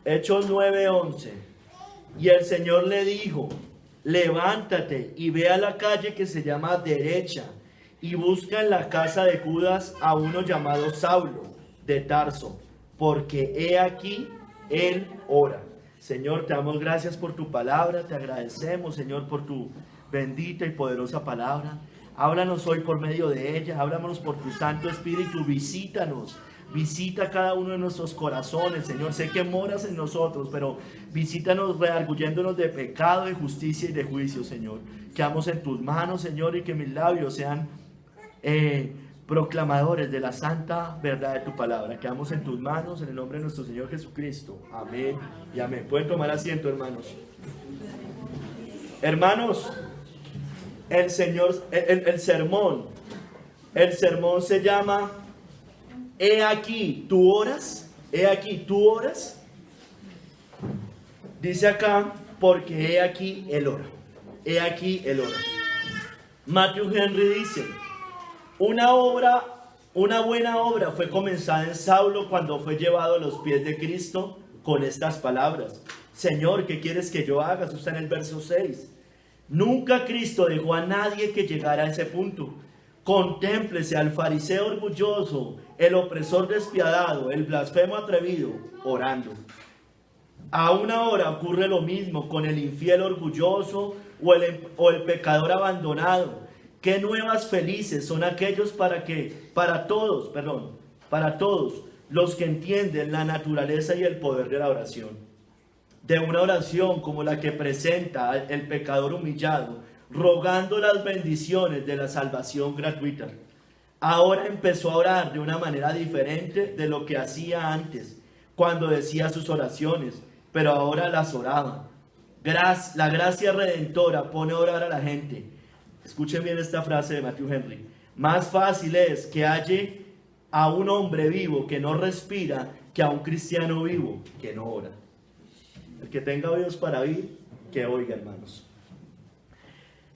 Hechos 9:11. Y el Señor le dijo: levántate y ve a la calle que se llama Derecha, y busca en la casa de Judas a uno llamado Saulo de Tarso, porque he aquí él ora. Señor, te damos gracias por tu palabra, te agradecemos, Señor, por tu bendita y poderosa palabra. Háblanos hoy por medio de ella, háblanos por tu Santo Espíritu, visítanos. Visita cada uno de nuestros corazones, Señor. Sé que moras en nosotros, pero visítanos redarguyéndonos de pecado, de justicia y de juicio, Señor. Quedamos en tus manos, Señor, y que mis labios sean proclamadores de la santa verdad de tu palabra. Quedamos en tus manos, en el nombre de nuestro Señor Jesucristo. Amén y amén. Pueden tomar asiento, hermanos. Hermanos, el sermón se llama He aquí, tú oras. He aquí, tú oras. Dice acá, porque he aquí, él ora. He aquí, él ora. Matthew Henry dice: una buena obra fue comenzada en Saulo cuando fue llevado a los pies de Cristo con estas palabras: Señor, ¿qué quieres que yo haga? Eso está en el verso 6. Nunca Cristo dejó a nadie que llegara a ese punto. Contémplese al fariseo orgulloso, el opresor despiadado, el blasfemo atrevido, orando. Aún ahora ocurre lo mismo con el infiel orgulloso o el pecador abandonado. Qué nuevas felices son aquellos para todos los que entienden la naturaleza y el poder de la oración. De una oración como la que presenta el pecador humillado, rogando las bendiciones de la salvación gratuita. Ahora empezó a orar de una manera diferente de lo que hacía antes, cuando decía sus oraciones, pero ahora las oraba. La gracia redentora pone a orar a la gente. Escuchen bien esta frase de Matthew Henry: más fácil es que halle a un hombre vivo que no respira que a un cristiano vivo que no ora. El que tenga oídos para oír, que oiga, hermanos.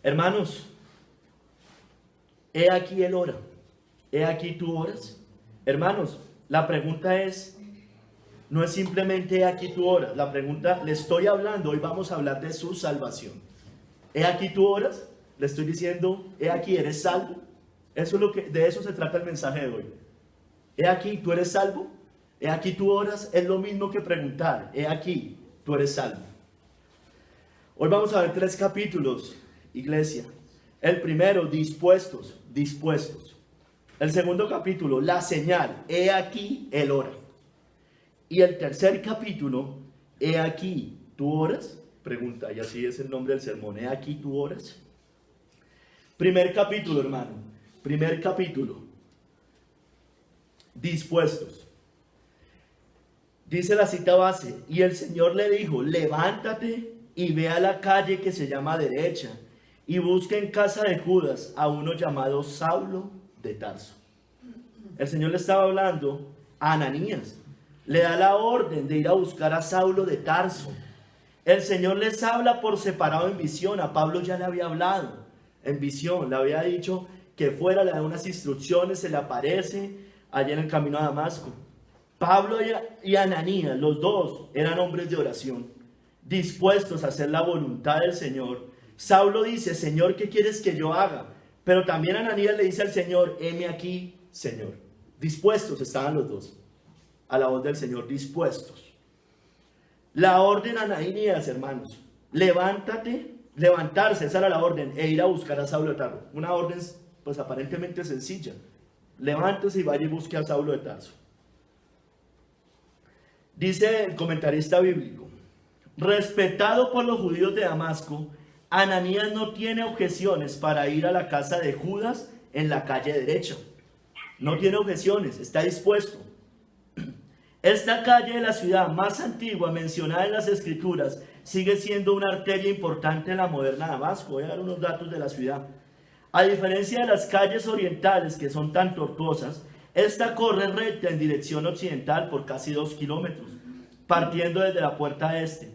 Hermanos, he aquí él ora. He aquí tú oras. Hermanos, la pregunta no es simplemente he aquí tú oras. La pregunta, le estoy hablando, hoy vamos a hablar de su salvación. He aquí tú oras. Le estoy diciendo, he aquí, ¿eres salvo? De eso se trata el mensaje de hoy. He aquí, ¿tú eres salvo? He aquí, tú oras. Es lo mismo que preguntar, he aquí, ¿tú eres salvo? Hoy vamos a ver 3 capítulos, iglesia. El primero, dispuestos. El segundo capítulo, la señal, he aquí, él ora. Y el tercer capítulo, he aquí, ¿tú oras? Pregunta, y así es el nombre del sermón, he aquí, ¿tú oras? Primer capítulo, hermano. Primer capítulo. Dispuestos. Dice la cita base: y el Señor le dijo: levántate y ve a la calle que se llama Derecha, y busca en casa de Judas a uno llamado Saulo de Tarso. El Señor le estaba hablando a Ananías. Le da la orden de ir a buscar a Saulo de Tarso. El Señor les habla por separado en visión. A Pablo ya le había hablado en visión, le había dicho que fuera, le da unas instrucciones, se le aparece allá en el camino a Damasco. Pablo y Ananías, los dos, eran hombres de oración, dispuestos a hacer la voluntad del Señor. Saulo dice: Señor, ¿qué quieres que yo haga? Pero también Ananías le dice al Señor: heme aquí, Señor. Dispuestos estaban los dos a la voz del Señor, dispuestos. La orden a Ananías, hermanos: levantarse, esa era la orden, e ir a buscar a Saulo de Tarso. Una orden pues aparentemente sencilla: levántese y vaya y busque a Saulo de Tarso. Dice el comentarista bíblico: respetado por los judíos de Damasco, Ananías no tiene objeciones para ir a la casa de Judas en la calle Derecha. No tiene objeciones, está dispuesto. Esta calle de la ciudad más antigua mencionada en las escrituras sigue siendo una arteria importante en la moderna Damasco. Voy a dar unos datos de la ciudad. A diferencia de las calles orientales, que son tan tortuosas, esta corre recta en dirección occidental por casi 2 kilómetros, partiendo desde la puerta este.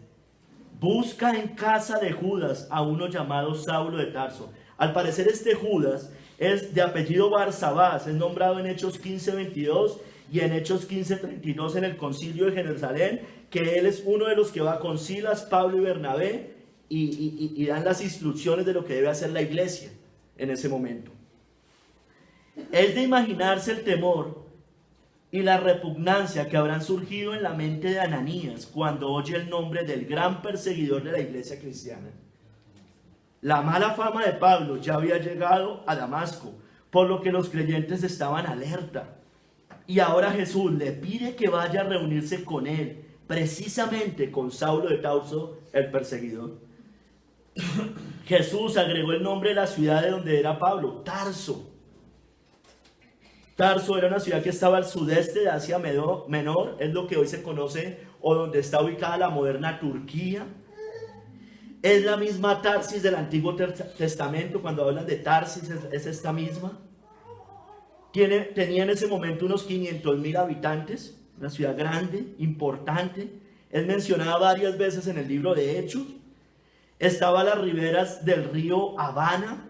Busca en casa de Judas a uno llamado Saulo de Tarso. Al parecer este Judas es de apellido Barsabás, es nombrado en Hechos 15:22 y en Hechos 15:32 en el concilio de Jerusalén, que él es uno de los que va con Silas, Pablo y Bernabé y dan las instrucciones de lo que debe hacer la iglesia en ese momento. Es de imaginarse el temor y la repugnancia que habrán surgido en la mente de Ananías cuando oye el nombre del gran perseguidor de la iglesia cristiana. La mala fama de Pablo ya había llegado a Damasco, por lo que los creyentes estaban alerta. Y ahora Jesús le pide que vaya a reunirse con él, precisamente con Saulo de Tarso, el perseguidor. Jesús agregó el nombre de la ciudad de donde era Pablo, Tarso. Tarso era una ciudad que estaba al sudeste de Asia Menor, es lo que hoy se conoce o donde está ubicada la moderna Turquía. Es la misma Tarsis del Antiguo Testamento, cuando hablan de Tarsis es esta misma. Tenía en ese momento unos 500,000 habitantes, una ciudad grande, importante. Es mencionada varias veces en el libro de Hechos. Estaba a las riberas del río Habana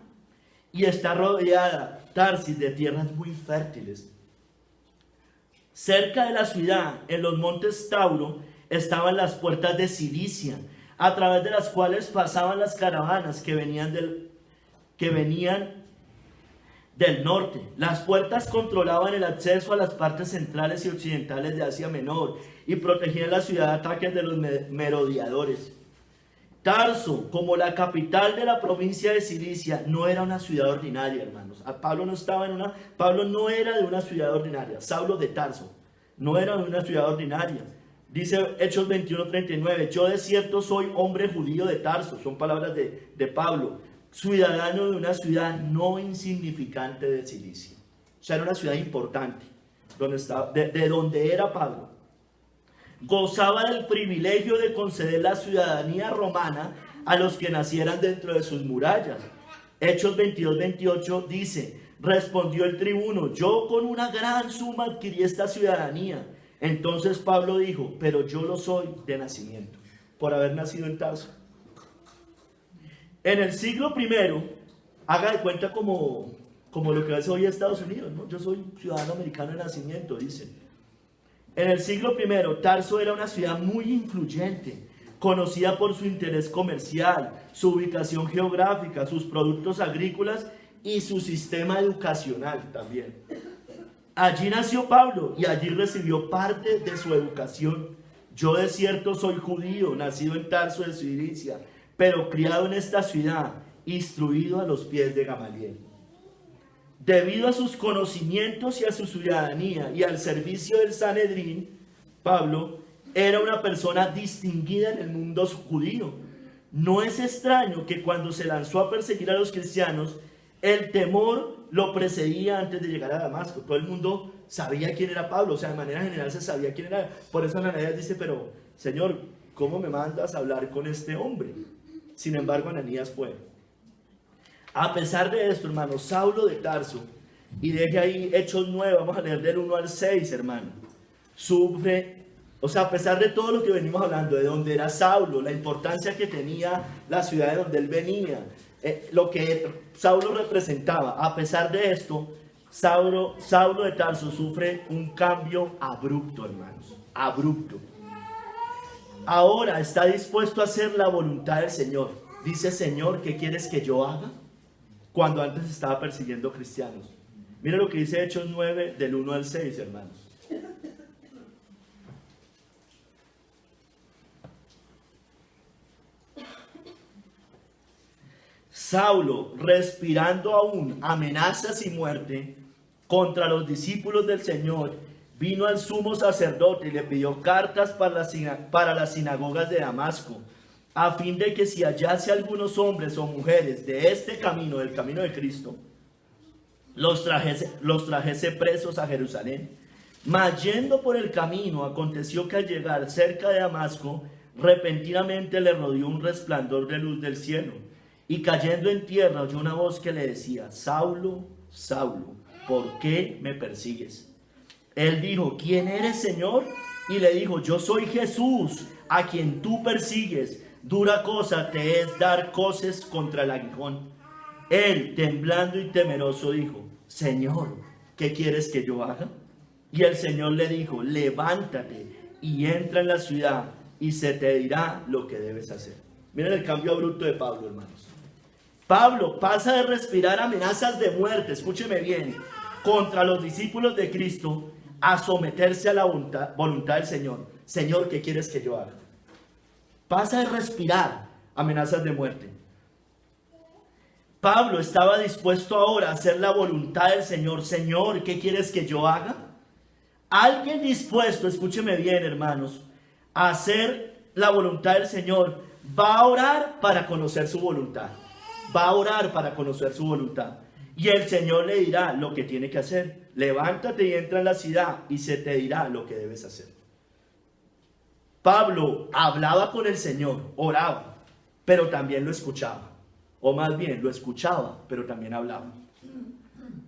y está rodeada Tarsis de tierras muy fértiles. Cerca de la ciudad, en los montes Tauro, estaban las puertas de Cilicia, a través de las cuales pasaban las caravanas que venían del norte. Las puertas controlaban el acceso a las partes centrales y occidentales de Asia Menor y protegían la ciudad de ataques de los merodeadores. Tarso, como la capital de la provincia de Cilicia, no era una ciudad ordinaria, hermanos. Pablo no era de una ciudad ordinaria. Saulo de Tarso no era de una ciudad ordinaria. Dice Hechos 21:39, yo de cierto soy hombre judío de Tarso, son palabras de Pablo, ciudadano de una ciudad no insignificante de Cilicia. O sea, era una ciudad importante, de donde era Pablo. Gozaba del privilegio de conceder la ciudadanía romana a los que nacieran dentro de sus murallas. Hechos 22:28 dice, respondió el tribuno, yo con una gran suma adquirí esta ciudadanía. Entonces Pablo dijo, pero yo lo soy de nacimiento, por haber nacido en Tarso. En el siglo I, haga de cuenta como lo que es hoy Estados Unidos, ¿no? Yo soy ciudadano americano de nacimiento, dice. En el siglo I, Tarso era una ciudad muy influyente, conocida por su interés comercial, su ubicación geográfica, sus productos agrícolas y su sistema educacional también. Allí nació Pablo y allí recibió parte de su educación. Yo de cierto soy judío, nacido en Tarso de Cilicia, pero criado en esta ciudad, instruido a los pies de Gamaliel. Debido a sus conocimientos y a su ciudadanía y al servicio del Sanedrín, Pablo era una persona distinguida en el mundo judío. No es extraño que cuando se lanzó a perseguir a los cristianos, el temor lo precedía antes de llegar a Damasco. Todo el mundo sabía quién era Pablo, o sea, de manera general se sabía quién era. Por eso Ananías dice, pero Señor, ¿cómo me mandas a hablar con este hombre? Sin embargo, Ananías fue. A pesar de esto, hermano, Saulo de Tarso, y deje ahí Hechos 9, vamos a leer del 1 al 6, hermano, sufre, o sea, a pesar de todo lo que venimos hablando, de donde era Saulo, la importancia que tenía la ciudad de donde él venía, lo que Saulo representaba, a pesar de esto, Saulo de Tarso sufre un cambio abrupto, hermanos, abrupto. Ahora está dispuesto a hacer la voluntad del Señor. Dice, Señor, ¿qué quieres que yo haga? Cuando antes estaba persiguiendo cristianos. Mira lo que dice Hechos 9, del 1 al 6, hermanos. Saulo, respirando aún amenazas y muerte contra los discípulos del Señor, vino al sumo sacerdote y le pidió cartas para las sinagogas de Damasco, a fin de que si hallase algunos hombres o mujeres de este camino, del camino de Cristo, los trajese presos a Jerusalén. Mas yendo por el camino, aconteció que al llegar cerca de Damasco, repentinamente le rodeó un resplandor de luz del cielo, y cayendo en tierra oyó una voz que le decía, Saulo, Saulo, ¿por qué me persigues? Él dijo, ¿quién eres, Señor? Y le dijo, yo soy Jesús, a quien tú persigues. Dura cosa te es dar coces contra el aguijón. Él, temblando y temeroso, dijo, Señor, ¿qué quieres que yo haga? Y el Señor le dijo, levántate y entra en la ciudad y se te dirá lo que debes hacer. Miren el cambio abrupto de Pablo, hermanos. Pablo pasa de respirar amenazas de muerte, escúcheme bien, contra los discípulos de Cristo, a someterse a la voluntad del Señor. Señor, ¿qué quieres que yo haga? Pasa de respirar amenazas de muerte. Pablo estaba dispuesto ahora a hacer la voluntad del Señor. Señor, ¿qué quieres que yo haga? Alguien dispuesto, escúcheme bien, hermanos, a hacer la voluntad del Señor, va a orar para conocer su voluntad. Va a orar para conocer su voluntad. Y el Señor le dirá lo que tiene que hacer. Levántate y entra en la ciudad y se te dirá lo que debes hacer. Pablo hablaba con el Señor, oraba, pero también lo escuchaba. O más bien, lo escuchaba, pero también hablaba.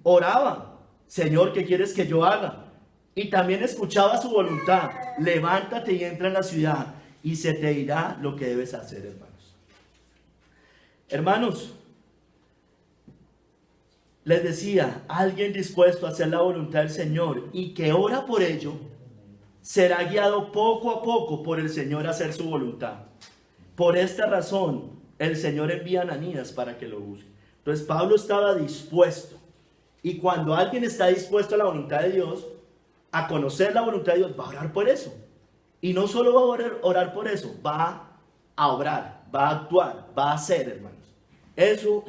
Oraba, Señor, ¿qué quieres que yo haga? Y también escuchaba su voluntad. Levántate y entra en la ciudad y se te dirá lo que debes hacer, hermanos. Hermanos, les decía, alguien dispuesto a hacer la voluntad del Señor y que ora por ello, será guiado poco a poco por el Señor a hacer su voluntad. Por esta razón, el Señor envía a Ananías para que lo busque. Entonces Pablo estaba dispuesto. Y cuando alguien está dispuesto a la voluntad de Dios, a conocer la voluntad de Dios, va a orar por eso. Y no solo va a orar por eso, va a obrar, va a actuar, va a hacer, hermanos. Eso,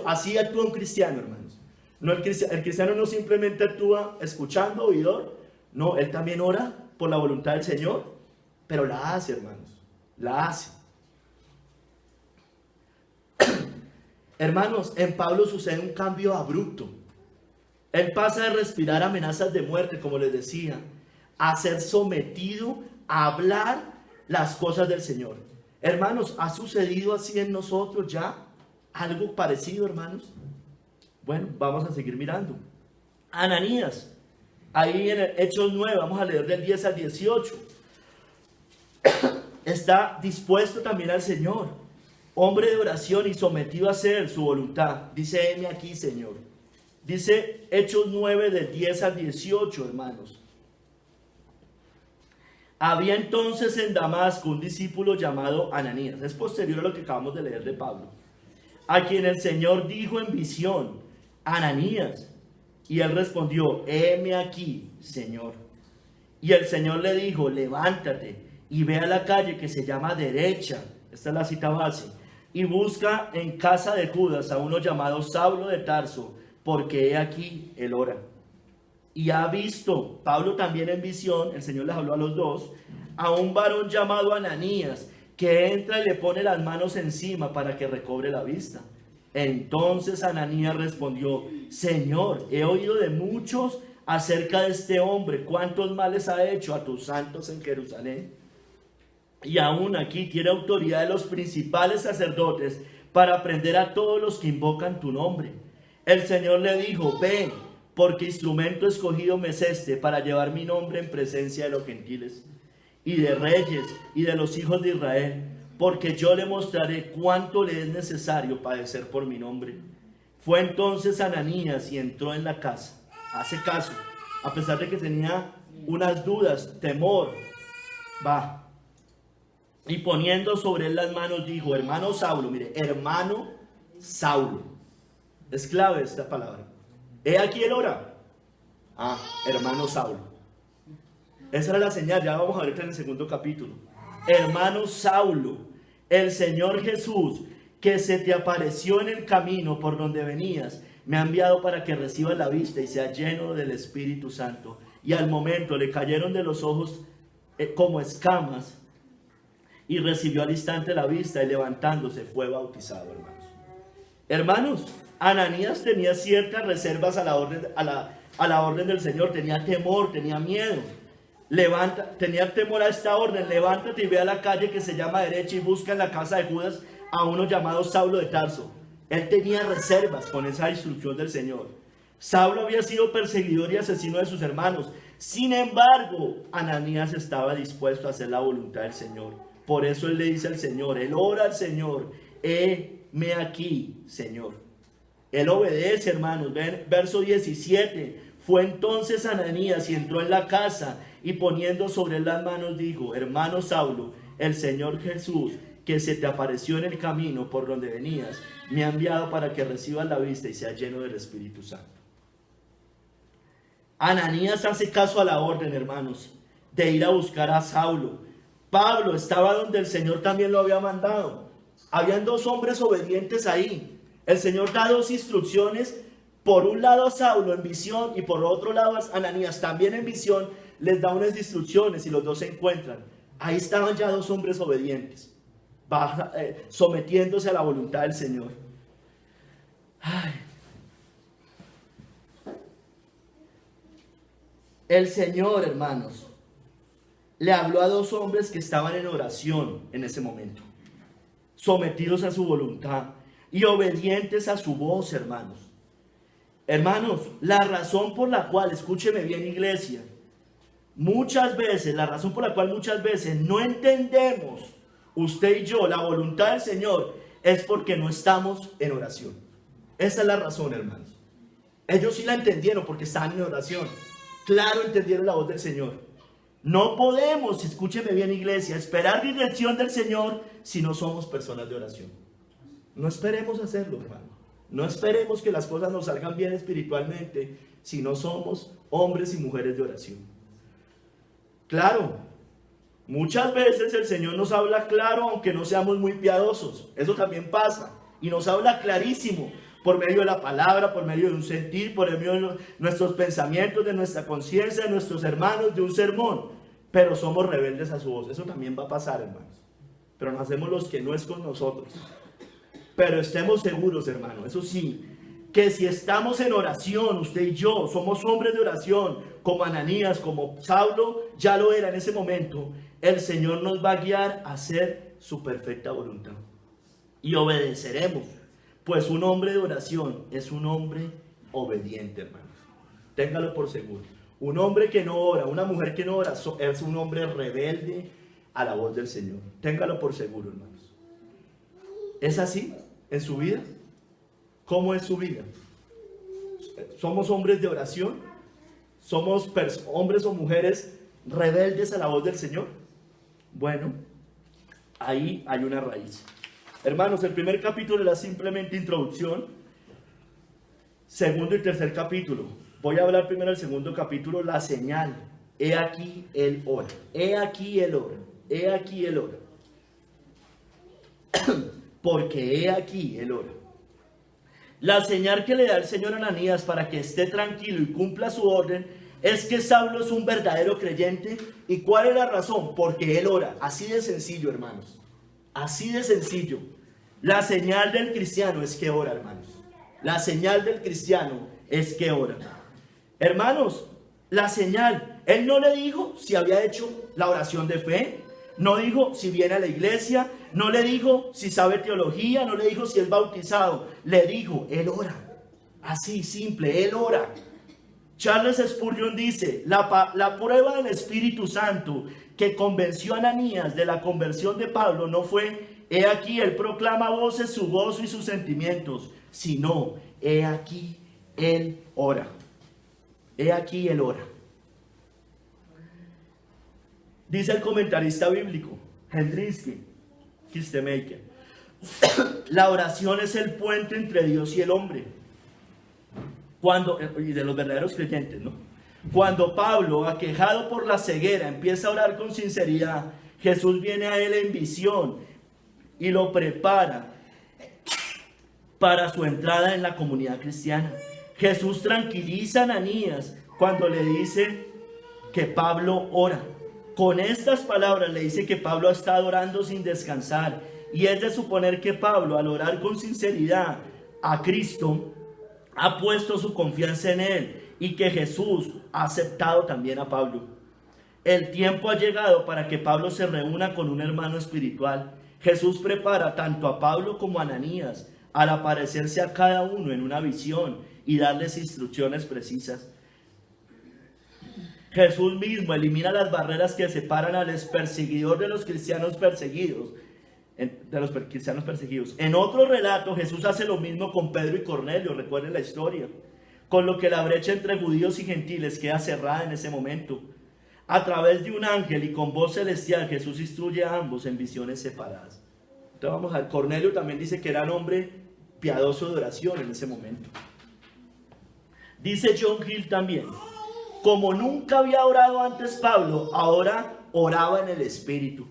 así actúa un cristiano, hermanos. No, el cristiano no simplemente actúa escuchando, oidor. No, él también ora por la voluntad del Señor, pero la hace, hermanos. La hace. Hermanos, en Pablo sucede un cambio abrupto. Él pasa de respirar amenazas de muerte, como les decía, a ser sometido a hablar las cosas del Señor. Hermanos, ¿ha sucedido así en nosotros ya? ¿Algo parecido, hermanos? Bueno, vamos a seguir mirando. Ananías, ahí en Hechos 9, vamos a leer del 10 al 18. Está dispuesto también al Señor, hombre de oración y sometido a hacer su voluntad. Dice, heme aquí, Señor. Dice Hechos 9 del 10 al 18, hermanos. Había entonces en Damasco un discípulo llamado Ananías. Es posterior a lo que acabamos de leer de Pablo. A quien el Señor dijo en visión, Ananías. Y él respondió, heme aquí, Señor. Y el Señor le dijo, levántate y ve a la calle que se llama Derecha. Esta es la cita base. Y busca en casa de Judas a uno llamado Saulo de Tarso, porque he aquí, él ora. Y ha visto, Pablo también en visión, el Señor les habló a los dos, a un varón llamado Ananías, que entra y le pone las manos encima para que recobre la vista. Entonces Ananías respondió, Señor, he oído de muchos acerca de este hombre, cuántos males ha hecho a tus santos en Jerusalén. Y aún aquí tiene autoridad de los principales sacerdotes para prender a todos los que invocan tu nombre. El Señor le dijo, ven, porque instrumento escogido me es este para llevar mi nombre en presencia de los gentiles y de reyes y de los hijos de Israel, porque yo le mostraré cuánto le es necesario padecer por mi nombre. Fue entonces Ananías y entró en la casa. Hace caso, a pesar de que tenía unas dudas, temor, va. Y poniendo sobre él las manos dijo, hermano Saulo, mire, hermano Saulo. Es clave esta palabra. He aquí él ora. Hermano Saulo. Esa era la señal, ya vamos a ver en el segundo capítulo. Hermano Saulo, el Señor Jesús, que se te apareció en el camino por donde venías, me ha enviado para que recibas la vista y sea lleno del Espíritu Santo. Y al momento le cayeron de los ojos como escamas y recibió al instante la vista y levantándose fue bautizado, hermanos. Hermanos, Ananías tenía ciertas reservas a la orden del Señor, tenía temor, tenía miedo. Tenía temor a esta orden, levántate y ve a la calle que se llama Derecha y busca en la casa de Judas a uno llamado Saulo de Tarso. Él tenía reservas con esa instrucción del Señor. Saulo había sido perseguidor y asesino de sus hermanos. Sin embargo, Ananías estaba dispuesto a hacer la voluntad del Señor. Por eso él le dice al Señor, él ora al Señor, heme aquí, Señor. Él obedece, hermanos. Ven, verso 17. Fue entonces Ananías y entró en la casa y poniendo sobre él las manos dijo: hermano Saulo, el Señor Jesús, que se te apareció en el camino por donde venías, me ha enviado para que recibas la vista y seas lleno del Espíritu Santo. Ananías hace caso a la orden, hermanos, de ir a buscar a Saulo. Pablo estaba donde el Señor también lo había mandado. Habían dos hombres obedientes ahí. El Señor da dos instrucciones. Por un lado a Saulo en visión y por otro lado a Ananías también en visión. Les da unas instrucciones y los dos se encuentran. Ahí estaban ya dos hombres obedientes, sometiéndose a la voluntad del Señor. Ay. El Señor, hermanos, le habló a dos hombres que estaban en oración en ese momento, sometidos a su voluntad y obedientes a su voz, hermanos. Hermanos, la razón por la cual, escúcheme bien, iglesia, la razón por la cual muchas veces no entendemos, usted y yo, la voluntad del Señor, es porque no estamos en oración. Esa es la razón, hermanos. Ellos sí la entendieron porque estaban en oración. Claro, entendieron la voz del Señor. No podemos, escúcheme bien, iglesia, esperar dirección del Señor si no somos personas de oración. No esperemos hacerlo, hermano. No esperemos que las cosas nos salgan bien espiritualmente si no somos hombres y mujeres de oración. Claro, muchas veces el Señor nos habla claro aunque no seamos muy piadosos. Eso también pasa. Y nos habla clarísimo por medio de la palabra, por medio de un sentir, por medio de nuestros pensamientos, de nuestra conciencia, de nuestros hermanos, de un sermón. Pero somos rebeldes a su voz. Eso también va a pasar, hermanos. Pero nos hacemos los que no es con nosotros. Pero estemos seguros, hermano, eso sí, que si estamos en oración, usted y yo, somos hombres de oración, como Ananías, como Saulo, ya lo era en ese momento, el Señor nos va a guiar a hacer su perfecta voluntad. Y obedeceremos, pues un hombre de oración es un hombre obediente, hermanos. Téngalo por seguro. Un hombre que no ora, una mujer que no ora, es un hombre rebelde a la voz del Señor. Téngalo por seguro, hermanos. ¿Es así en su vida? ¿Cómo es su vida? ¿Somos hombres de oración? ¿Somos hombres o mujeres rebeldes a la voz del Señor? Bueno, ahí hay una raíz. Hermanos, el primer capítulo era simplemente introducción. Segundo y tercer capítulo. Voy a hablar primero del segundo capítulo, la señal. He aquí él ora. He aquí él ora. He aquí él ora. Porque he aquí él ora. La señal que le da el Señor a Ananías para que esté tranquilo y cumpla su orden es que Saulo es un verdadero creyente. ¿Y cuál es la razón? Porque él ora. Así de sencillo, hermanos. Así de sencillo. La señal del cristiano es que ora, hermanos. La señal del cristiano es que ora. Hermanos, la señal. Él no le dijo si había hecho la oración de fe. No dijo si viene a la iglesia, no le dijo si sabe teología, no le dijo si es bautizado. Le dijo, él ora. Así, simple, él ora. Charles Spurgeon dice, la prueba del Espíritu Santo que convenció a Ananías de la conversión de Pablo no fue, he aquí, él proclama a voces su gozo y sus sentimientos, sino, he aquí, él ora. He aquí, él ora. Dice el comentarista bíblico, Hendrickson, Kistemaker, la oración es el puente entre Dios y el hombre. Y de los verdaderos creyentes, ¿no? Cuando Pablo, aquejado por la ceguera, empieza a orar con sinceridad, Jesús viene a él en visión y lo prepara para su entrada en la comunidad cristiana. Jesús tranquiliza a Ananías cuando le dice que Pablo ora. Con estas palabras le dice que Pablo ha estado orando sin descansar, y es de suponer que Pablo, al orar con sinceridad a Cristo, ha puesto su confianza en él y que Jesús ha aceptado también a Pablo. El tiempo ha llegado para que Pablo se reúna con un hermano espiritual. Jesús prepara tanto a Pablo como a Ananías al aparecerse a cada uno en una visión y darles instrucciones precisas. Jesús mismo elimina las barreras que separan al perseguidor de los cristianos perseguidos. de los cristianos perseguidos. En otro relato, Jesús hace lo mismo con Pedro y Cornelio, recuerden la historia, con lo que la brecha entre judíos y gentiles queda cerrada en ese momento. A través de un ángel y con voz celestial, Jesús instruye a ambos en visiones separadas. Entonces vamos a ver, Cornelio también dice que era un hombre piadoso de oración en ese momento. Dice John Hill también, como nunca había orado antes Pablo, ahora oraba en el Espíritu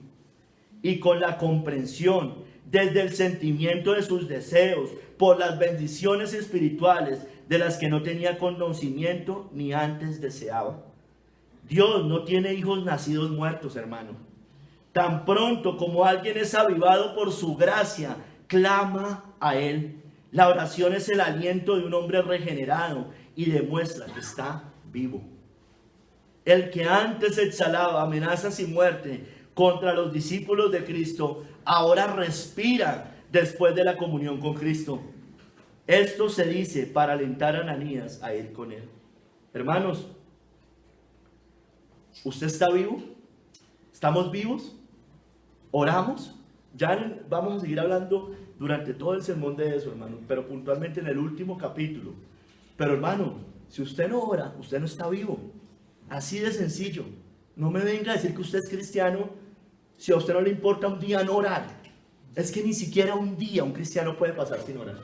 y con la comprensión, desde el sentimiento de sus deseos, por las bendiciones espirituales de las que no tenía conocimiento ni antes deseaba. Dios no tiene hijos nacidos muertos, hermano. Tan pronto como alguien es avivado por su gracia, clama a Él. La oración es el aliento de un hombre regenerado y demuestra que está vivo. El que antes exhalaba amenazas y muerte contra los discípulos de Cristo, ahora respira después de la comunión con Cristo. Esto se dice para alentar a Ananías a ir con él. Hermanos, ¿usted está vivo? ¿Estamos vivos? ¿Oramos? Ya vamos a seguir hablando durante todo el sermón de eso, hermano, pero puntualmente en el último capítulo. Pero hermano, si usted no ora, usted no está vivo. Así de sencillo. No me venga a decir que usted es cristiano si a usted no le importa un día no orar. Es que ni siquiera un día un cristiano puede pasar sin orar.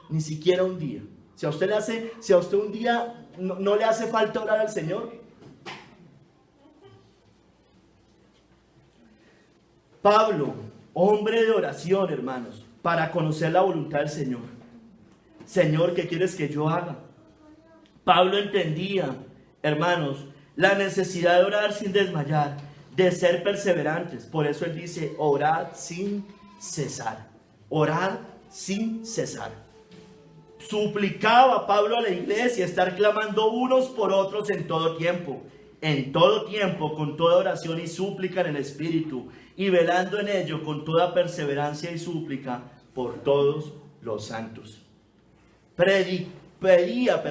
Ni siquiera un día. Si a usted un día no le hace falta orar al Señor. Pablo, hombre de oración, hermanos, para conocer la voluntad del Señor. Señor, ¿qué quieres que yo haga? Pablo entendía, hermanos, la necesidad de orar sin desmayar, de ser perseverantes. Por eso él dice, orad sin cesar. Orad sin cesar. Suplicaba Pablo a la iglesia estar clamando unos por otros en todo tiempo, con toda oración y súplica en el Espíritu, y velando en ello con toda perseverancia y súplica por todos los santos. Pedía,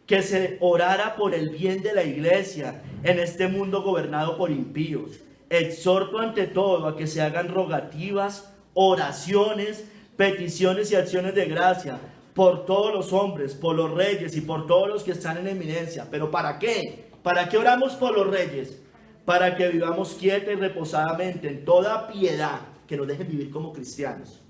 que se orara por el bien de la iglesia en este mundo gobernado por impíos. Exhorto ante todo a que se hagan rogativas, oraciones, peticiones y acciones de gracia por todos los hombres, por los reyes y por todos los que están en eminencia. ¿Pero para qué? ¿Para qué oramos por los reyes? Para que vivamos quieta y reposadamente en toda piedad, que nos dejen vivir como cristianos,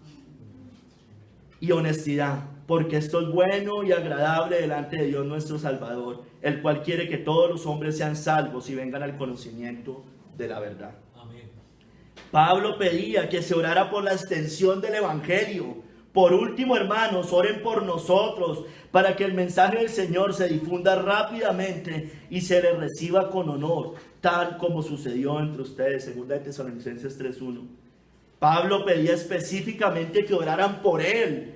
y honestidad, porque esto es bueno y agradable delante de Dios nuestro Salvador, el cual quiere que todos los hombres sean salvos y vengan al conocimiento de la verdad. Amén. Pablo pedía que se orara por la extensión del Evangelio. Por último, hermanos, oren por nosotros para que el mensaje del Señor se difunda rápidamente y se le reciba con honor, tal como sucedió entre ustedes. 2 Tesalonicenses 3:1. Pablo pedía específicamente que oraran por él,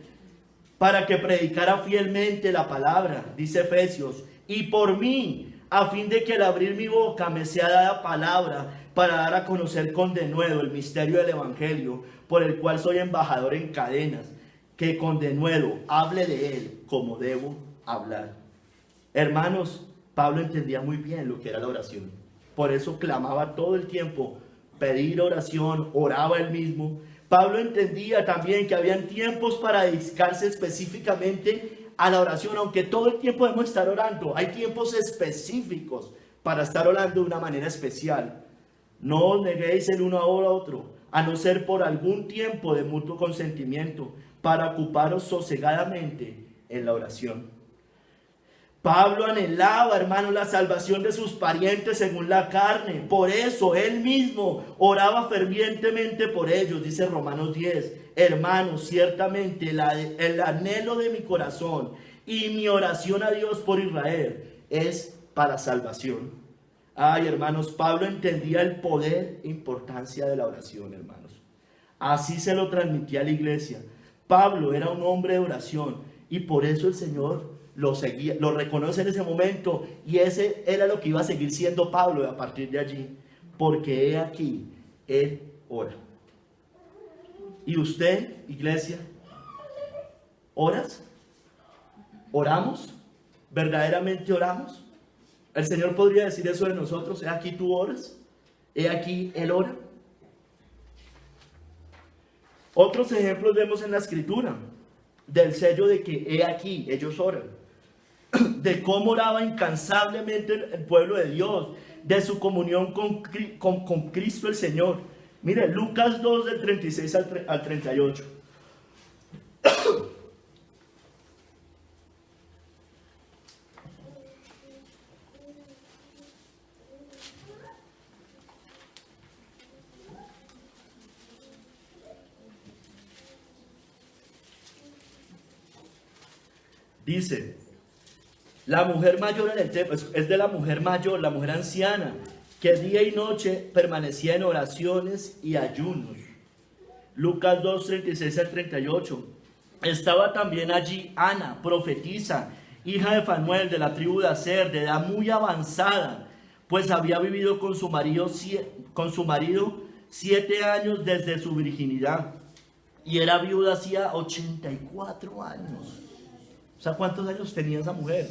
para que predicara fielmente la palabra, dice Efesios, y por mí, a fin de que al abrir mi boca me sea dada palabra para dar a conocer con denuedo el misterio del Evangelio, por el cual soy embajador en cadenas, que con denuedo hable de él como debo hablar. Hermanos, Pablo entendía muy bien lo que era la oración. Por eso clamaba todo el tiempo, pedir oración, oraba él mismo. Pablo entendía también que habían tiempos para dedicarse específicamente a la oración, aunque todo el tiempo debemos estar orando. Hay tiempos específicos para estar orando de una manera especial. No os neguéis el uno a otro, a no ser por algún tiempo de mutuo consentimiento, para ocuparos sosegadamente en la oración. Pablo anhelaba, hermano, la salvación de sus parientes según la carne. Por eso él mismo oraba fervientemente por ellos, dice Romanos 10. Hermanos, ciertamente el anhelo de mi corazón y mi oración a Dios por Israel es para salvación. Ay, hermanos, Pablo entendía el poder e importancia de la oración, hermanos. Así se lo transmitía a la iglesia. Pablo era un hombre de oración y por eso el Señor lo seguía, lo reconoce en ese momento, y ese era lo que iba a seguir siendo Pablo a partir de allí, porque he aquí, él ora. ¿Y usted, iglesia, oras? ¿Oramos? ¿Verdaderamente oramos? El Señor podría decir eso de nosotros: he aquí tú oras, he aquí él ora. Otros ejemplos vemos en la escritura, del sello de que he aquí, ellos oran, de cómo oraba incansablemente el pueblo de Dios, de su comunión con Cristo el Señor. Mire, Lucas 2 del 36 al 38. Dice, la mujer mayor en el templo, es de la mujer mayor, la mujer anciana, que día y noche permanecía en oraciones y ayunos. Lucas 2, 36 al 38. Estaba también allí Ana, profetisa, hija de Fanuel, de la tribu de Aser, de edad muy avanzada, pues había vivido con su marido 7 años desde su virginidad, y era viuda hacía 84 años. O sea, ¿cuántos años tenía esa mujer?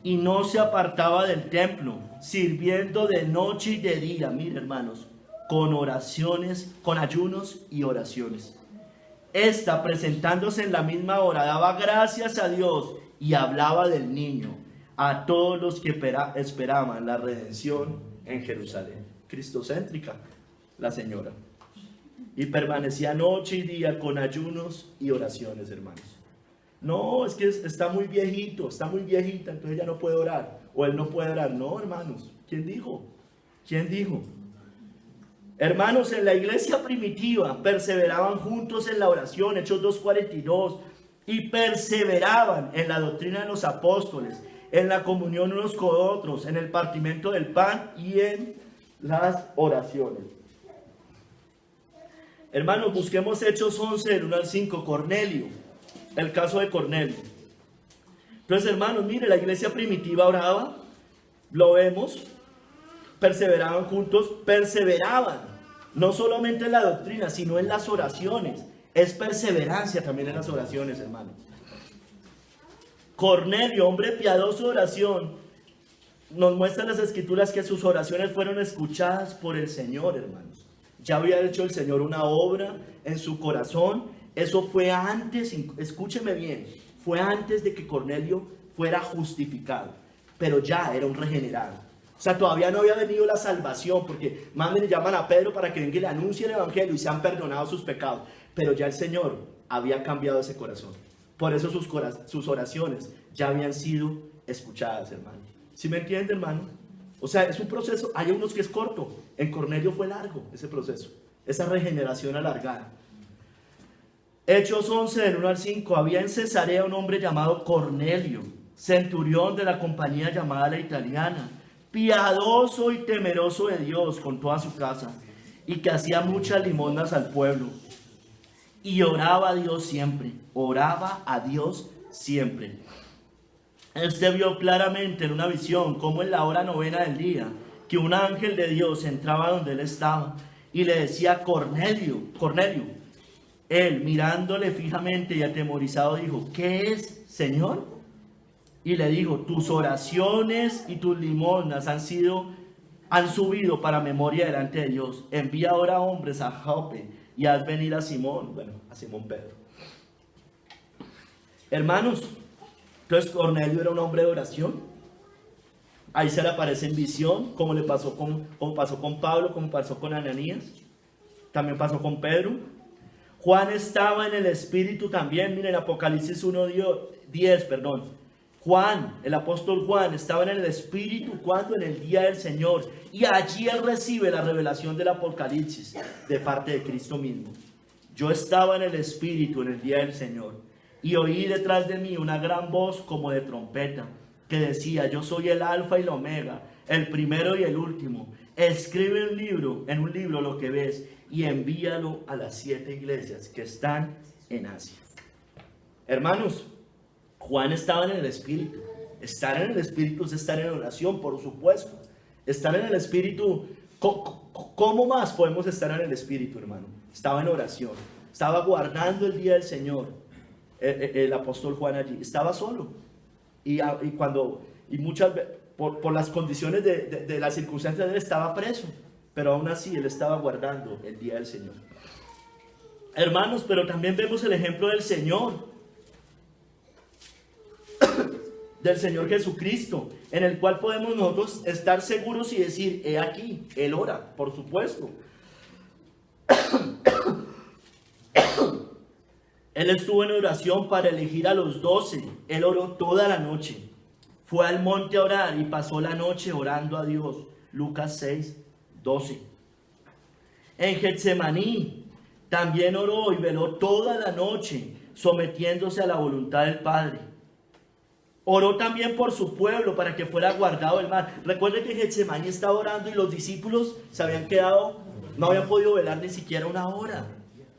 Y no se apartaba del templo, sirviendo de noche y de día, mire hermanos, con oraciones, con ayunos y oraciones. Esta, presentándose en la misma hora, daba gracias a Dios y hablaba del niño a todos los que esperaban la redención en Jerusalén. Cristocéntrica, la señora. Y permanecía noche y día con ayunos y oraciones, hermanos. No, es que está muy viejito, está muy viejita, entonces ella no puede orar, o él no puede orar. No, hermanos, ¿quién dijo? ¿Quién dijo? Hermanos, en la iglesia primitiva perseveraban juntos en la oración, Hechos 2:42, y perseveraban en la doctrina de los apóstoles, en la comunión unos con otros, en el partimiento del pan y en las oraciones. Hermanos, busquemos Hechos 11, del 1 al 5, Cornelio, el caso de Cornelio. Entonces, hermanos, mire, la iglesia primitiva oraba, lo vemos, perseveraban juntos, perseveraban, no solamente en la doctrina, sino en las oraciones. Es perseverancia también en las oraciones, hermanos. Cornelio, hombre piadoso de oración, nos muestran las escrituras que sus oraciones fueron escuchadas por el Señor, hermanos. Ya había hecho el Señor una obra en su corazón. Eso fue antes, escúcheme bien, fue antes de que Cornelio fuera justificado, pero ya era un regenerado. O sea, todavía no había venido la salvación, porque manden y llaman a Pedro para que venga y le anuncie el evangelio y se han perdonado sus pecados. Pero ya el Señor había cambiado ese corazón. Por eso sus oraciones ya habían sido escuchadas, hermano. ¿Sí me entiende, hermano? O sea, es un proceso, hay unos que es corto. En Cornelio fue largo ese proceso, esa regeneración alargada. Hechos 11, del 1 al 5. Había en Cesarea un hombre llamado Cornelio, centurión de la compañía llamada La Italiana, piadoso y temeroso de Dios con toda su casa, y que hacía muchas limosnas al pueblo. Y oraba a Dios siempre, oraba a Dios siempre. Este vio claramente en una visión, como en la hora novena del día, que un ángel de Dios entraba donde él estaba y le decía, Cornelio, Cornelio. Él, mirándole fijamente y atemorizado, dijo, ¿qué es, Señor? Y le dijo, tus oraciones y tus limosnas han subido para memoria delante de Dios. Envía ahora hombres a Jope y haz venir a Simón, a Simón Pedro. Hermanos, entonces Cornelio era un hombre de oración. Ahí se le aparece en visión, como pasó con Pablo, como pasó con Ananías, también pasó con Pedro. Juan estaba en el Espíritu también. Miren, Apocalipsis 1:10, Juan, el apóstol Juan, estaba en el Espíritu cuando en el día del Señor. Y allí él recibe la revelación del Apocalipsis de parte de Cristo mismo. Yo estaba en el Espíritu en el día del Señor. Y oí detrás de mí una gran voz como de trompeta que decía, yo soy el Alfa y el Omega, el primero y el último. Escribe en un libro lo que ves y envíalo a las 7 iglesias que están en Asia. Hermanos, Juan estaba en el Espíritu. Estar en el Espíritu es estar en oración, por supuesto. Estar en el Espíritu, ¿cómo más podemos estar en el Espíritu, hermano? Estaba en oración, estaba guardando el día del Señor. El apóstol Juan allí estaba solo y muchas veces por las condiciones de las circunstancias él estaba preso, pero aún así él estaba guardando el día del Señor. Hermanos, pero también vemos el ejemplo del Señor Jesucristo, en el cual podemos nosotros estar seguros y decir, he aquí, Él ora, por supuesto. Él estuvo en oración para elegir a los 12, Él oró toda la noche, fue al monte a orar y pasó la noche orando a Dios. Lucas 6, 12. En Getsemaní también oró y veló toda la noche, sometiéndose a la voluntad del Padre. Oró también por su pueblo para que fuera guardado del mal. Recuerden que en Getsemaní estaba orando y los discípulos se habían quedado, no habían podido velar ni siquiera una hora.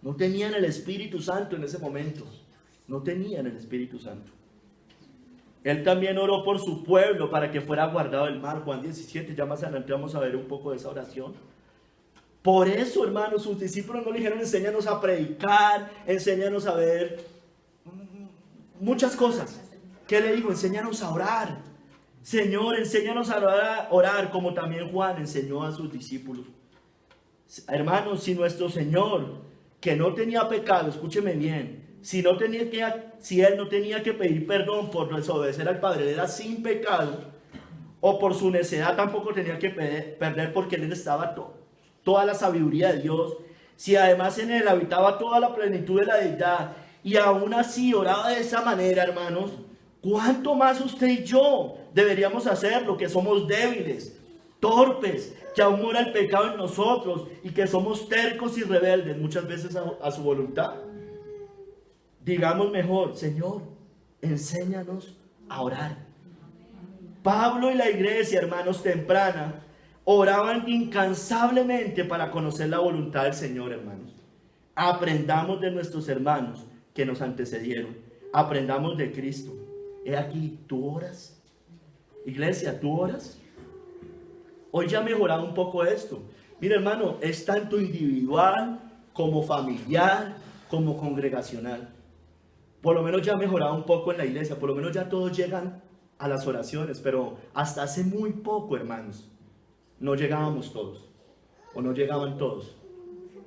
No tenían el Espíritu Santo en ese momento. No tenían el Espíritu Santo. Él también oró por su pueblo para que fuera guardado del mal. Juan 17, ya más adelante vamos a ver un poco de esa oración. Por eso, hermanos, sus discípulos no le dijeron, enséñanos a predicar, enséñanos a ver muchas cosas. ¿Qué le dijo? Enséñanos a orar. Señor, enséñanos a orar, como también Juan enseñó a sus discípulos. Hermanos, si nuestro Señor, que no tenía pecado, escúcheme bien, si Él no tenía que pedir perdón por desobedecer al Padre, era sin pecado, o por su necedad tampoco tenía que perder porque en Él estaba toda la sabiduría de Dios, si además en Él habitaba toda la plenitud de la deidad, y aún así oraba de esa manera, hermanos, ¿cuánto más usted y yo deberíamos hacerlo, que somos débiles, torpes, que aún mora el pecado en nosotros y que somos tercos y rebeldes muchas veces a su voluntad? Digamos mejor, Señor, enséñanos a orar. Pablo y la iglesia, hermanos, temprana, oraban incansablemente para conocer la voluntad del Señor, hermanos. Aprendamos de nuestros hermanos que nos antecedieron. Aprendamos de Cristo. He aquí, ¿tú oras? Iglesia, ¿tú oras? Hoy ya ha mejorado un poco esto. Mira, hermano, es tanto individual como familiar, como congregacional. Por lo menos ya ha mejorado un poco en la iglesia. Por lo menos ya todos llegan a las oraciones. Pero hasta hace muy poco, hermanos, no llegábamos todos. O no llegaban todos.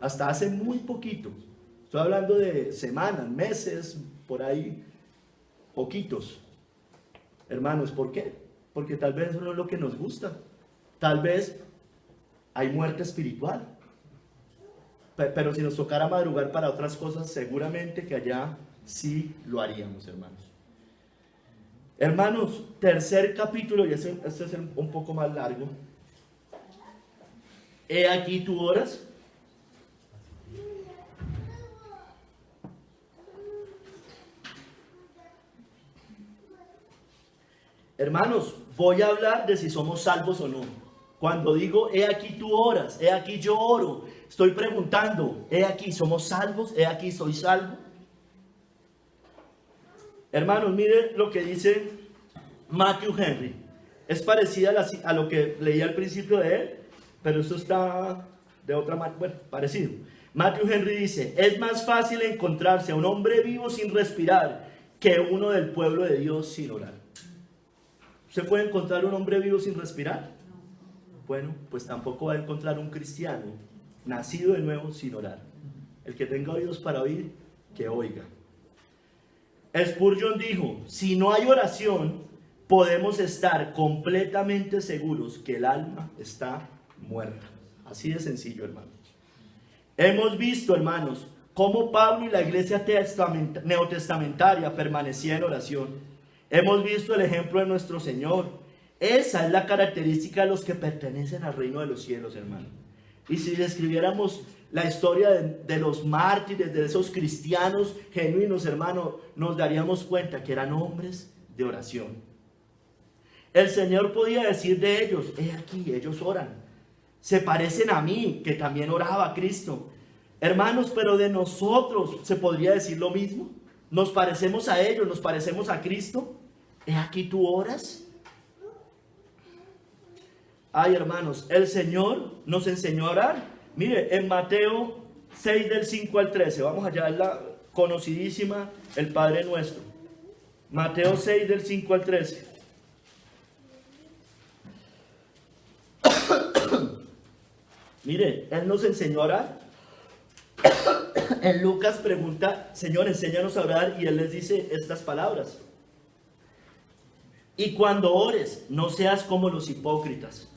Hasta hace muy poquito. Estoy hablando de semanas, meses, por ahí, poquitos. Hermanos, ¿por qué? Porque tal vez eso no es lo que nos gusta. Tal vez hay muerte espiritual. Pero si nos tocara madrugar para otras cosas, seguramente que allá sí lo haríamos, hermanos. Hermanos, tercer capítulo, y este es un poco más largo. He aquí, ¿tú oras? Hermanos, voy a hablar de si somos salvos o no. Cuando digo, he aquí tú oras, he aquí yo oro, estoy preguntando, he aquí somos salvos, he aquí soy salvo. Hermanos, miren lo que dice Matthew Henry. Es parecida a lo que leí al principio de él, pero esto está de otra manera, bueno, parecido. Matthew Henry dice, es más fácil encontrarse a un hombre vivo sin respirar que uno del pueblo de Dios sin orar. ¿Usted puede encontrar un hombre vivo sin respirar? Bueno, pues tampoco va a encontrar un cristiano nacido de nuevo sin orar. El que tenga oídos para oír, que oiga. Spurgeon dijo, si no hay oración, podemos estar completamente seguros que el alma está muerta. Así de sencillo, hermanos. Hemos visto, hermanos, cómo Pablo y la iglesia neotestamentaria permanecían en oración. Hemos visto el ejemplo de nuestro Señor. Esa es la característica de los que pertenecen al reino de los cielos, hermano. Y si describiéramos la historia de los mártires, de esos cristianos genuinos, hermano, nos daríamos cuenta que eran hombres de oración. El Señor podía decir de ellos, he aquí, ellos oran. Se parecen a mí, que también oraba a Cristo. Hermanos, pero de nosotros, ¿se podría decir lo mismo? ¿Nos parecemos a ellos? ¿Nos parecemos a Cristo? ¿He aquí tú oras? Ay, hermanos, el Señor nos enseñó a orar. Mire, en Mateo 6 del 5 al 13, vamos allá a la conocidísima, el Padre Nuestro. Mateo 6 del 5 al 13. Mire, Él nos enseñó a orar. En Lucas pregunta, Señor, enséñanos a orar, y Él les dice estas palabras. Y cuando ores, no seas como los hipócritas,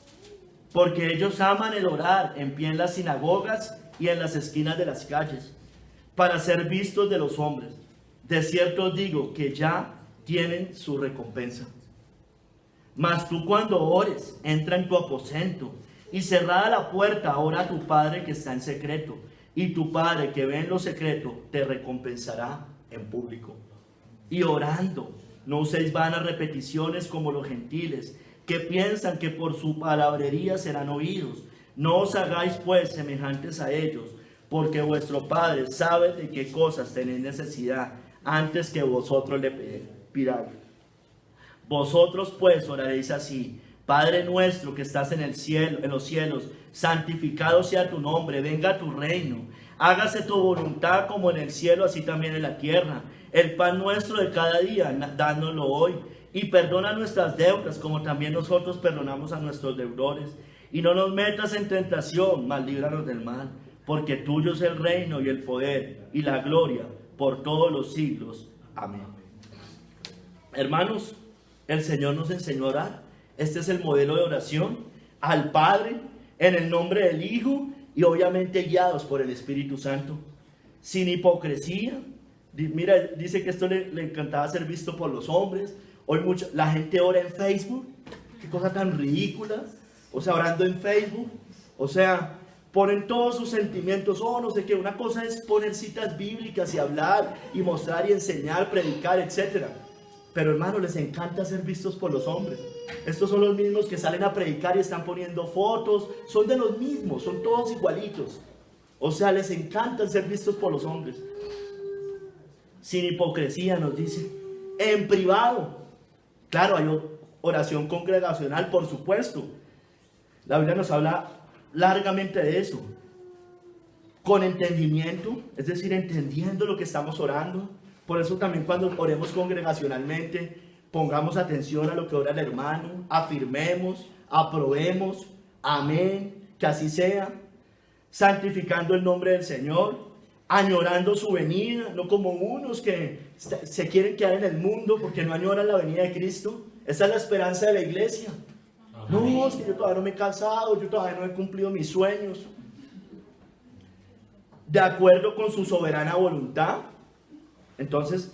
porque ellos aman el orar en pie en las sinagogas y en las esquinas de las calles, para ser vistos de los hombres. De cierto os digo que ya tienen su recompensa. Mas tú cuando ores, entra en tu aposento, y cerrada la puerta, ora a tu Padre que está en secreto, y tu Padre que ve en lo secreto te recompensará en público. Y orando, no uséis vanas repeticiones como los gentiles, que piensan que por su palabrería serán oídos. No os hagáis pues semejantes a ellos, porque vuestro Padre sabe de qué cosas tenéis necesidad antes que vosotros le pidáis. Vosotros pues oraréis así: Padre nuestro que estás en el cielo, en los cielos, santificado sea tu nombre, venga tu reino, hágase tu voluntad como en el cielo, así también en la tierra. El pan nuestro de cada día, dándolo hoy, y perdona nuestras deudas, como también nosotros perdonamos a nuestros deudores. Y no nos metas en tentación, mas líbranos del mal, porque tuyo es el reino y el poder y la gloria por todos los siglos. Amén. Hermanos, el Señor nos enseñó a orar. Este es el modelo de oración al Padre, en el nombre del Hijo, y obviamente guiados por el Espíritu Santo, sin hipocresía. Mira, dice que esto le encantaba ser visto por los hombres. Hoy la gente ora en Facebook. Qué cosa tan ridícula. O sea, orando en Facebook. O sea, ponen todos sus sentimientos. Oh, no sé qué. Una cosa es poner citas bíblicas y hablar y mostrar y enseñar, predicar, etc. Pero hermano, les encanta ser vistos por los hombres. Estos son los mismos que salen a predicar y están poniendo fotos. Son de los mismos, son todos igualitos. O sea, les encanta ser vistos por los hombres. Sin hipocresía, nos dice. En privado. Claro, hay oración congregacional, por supuesto. La Biblia nos habla largamente de eso. Con entendimiento, es decir, entendiendo lo que estamos orando. Por eso también cuando oremos congregacionalmente, pongamos atención a lo que ora el hermano, afirmemos, aprobemos, amén, que así sea, santificando el nombre del Señor, añorando su venida, no como unos que se quieren quedar en el mundo porque no añoran la venida de Cristo. Esa es la esperanza de la iglesia. Amén. No, es que yo todavía no me he casado, yo todavía no he cumplido mis sueños. De acuerdo con su soberana voluntad. Entonces,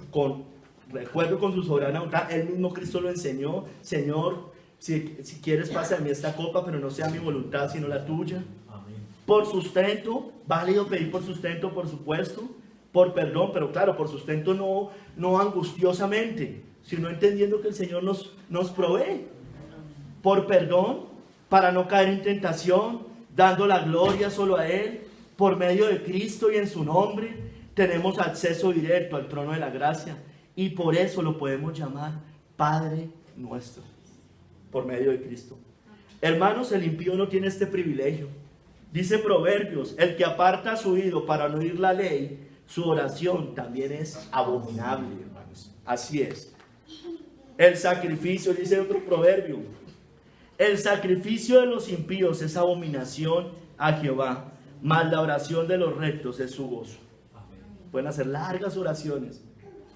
recuerdo con su soberana voluntad, el mismo Cristo lo enseñó: Señor, si quieres pasa de mí esta copa, pero no sea mi voluntad sino la tuya. Amén. Por sustento, válido pedir por sustento, por supuesto, por perdón, pero claro, por sustento no angustiosamente, sino entendiendo que el Señor nos provee. Por perdón, para no caer en tentación, dando la gloria solo a Él, por medio de Cristo y en su nombre. Tenemos acceso directo al trono de la gracia y por eso lo podemos llamar Padre nuestro, por medio de Cristo. Hermanos, el impío no tiene este privilegio. Dice Proverbios: el que aparta su oído para no oír la ley, su oración también es abominable, hermanos. Así es. El sacrificio, dice otro proverbio, el sacrificio de los impíos es abominación a Jehová, mas la oración de los rectos es su gozo. Pueden hacer largas oraciones,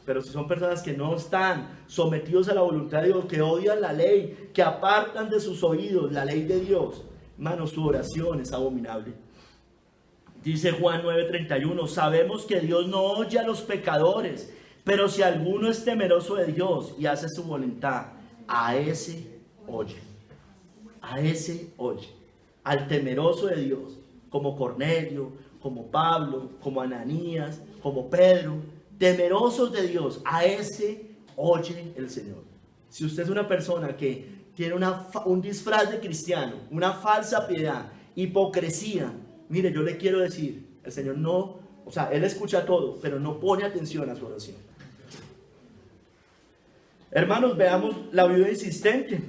pero si son personas que no están sometidos a la voluntad de Dios, que odian la ley, que apartan de sus oídos la ley de Dios, hermano, su oración es abominable. Dice Juan 9:31, sabemos que Dios no oye a los pecadores, pero si alguno es temeroso de Dios y hace su voluntad, a ese oye. A ese oye. Al temeroso de Dios, como Cornelio, como Pablo, como Ananías, como Pedro, temerosos de Dios, a ese oye el Señor. Si usted es una persona que tiene un disfraz de cristiano, una falsa piedad, hipocresía, mire, yo le quiero decir, el Señor no, o sea, Él escucha todo, pero no pone atención a su oración. Hermanos, veamos la viuda insistente,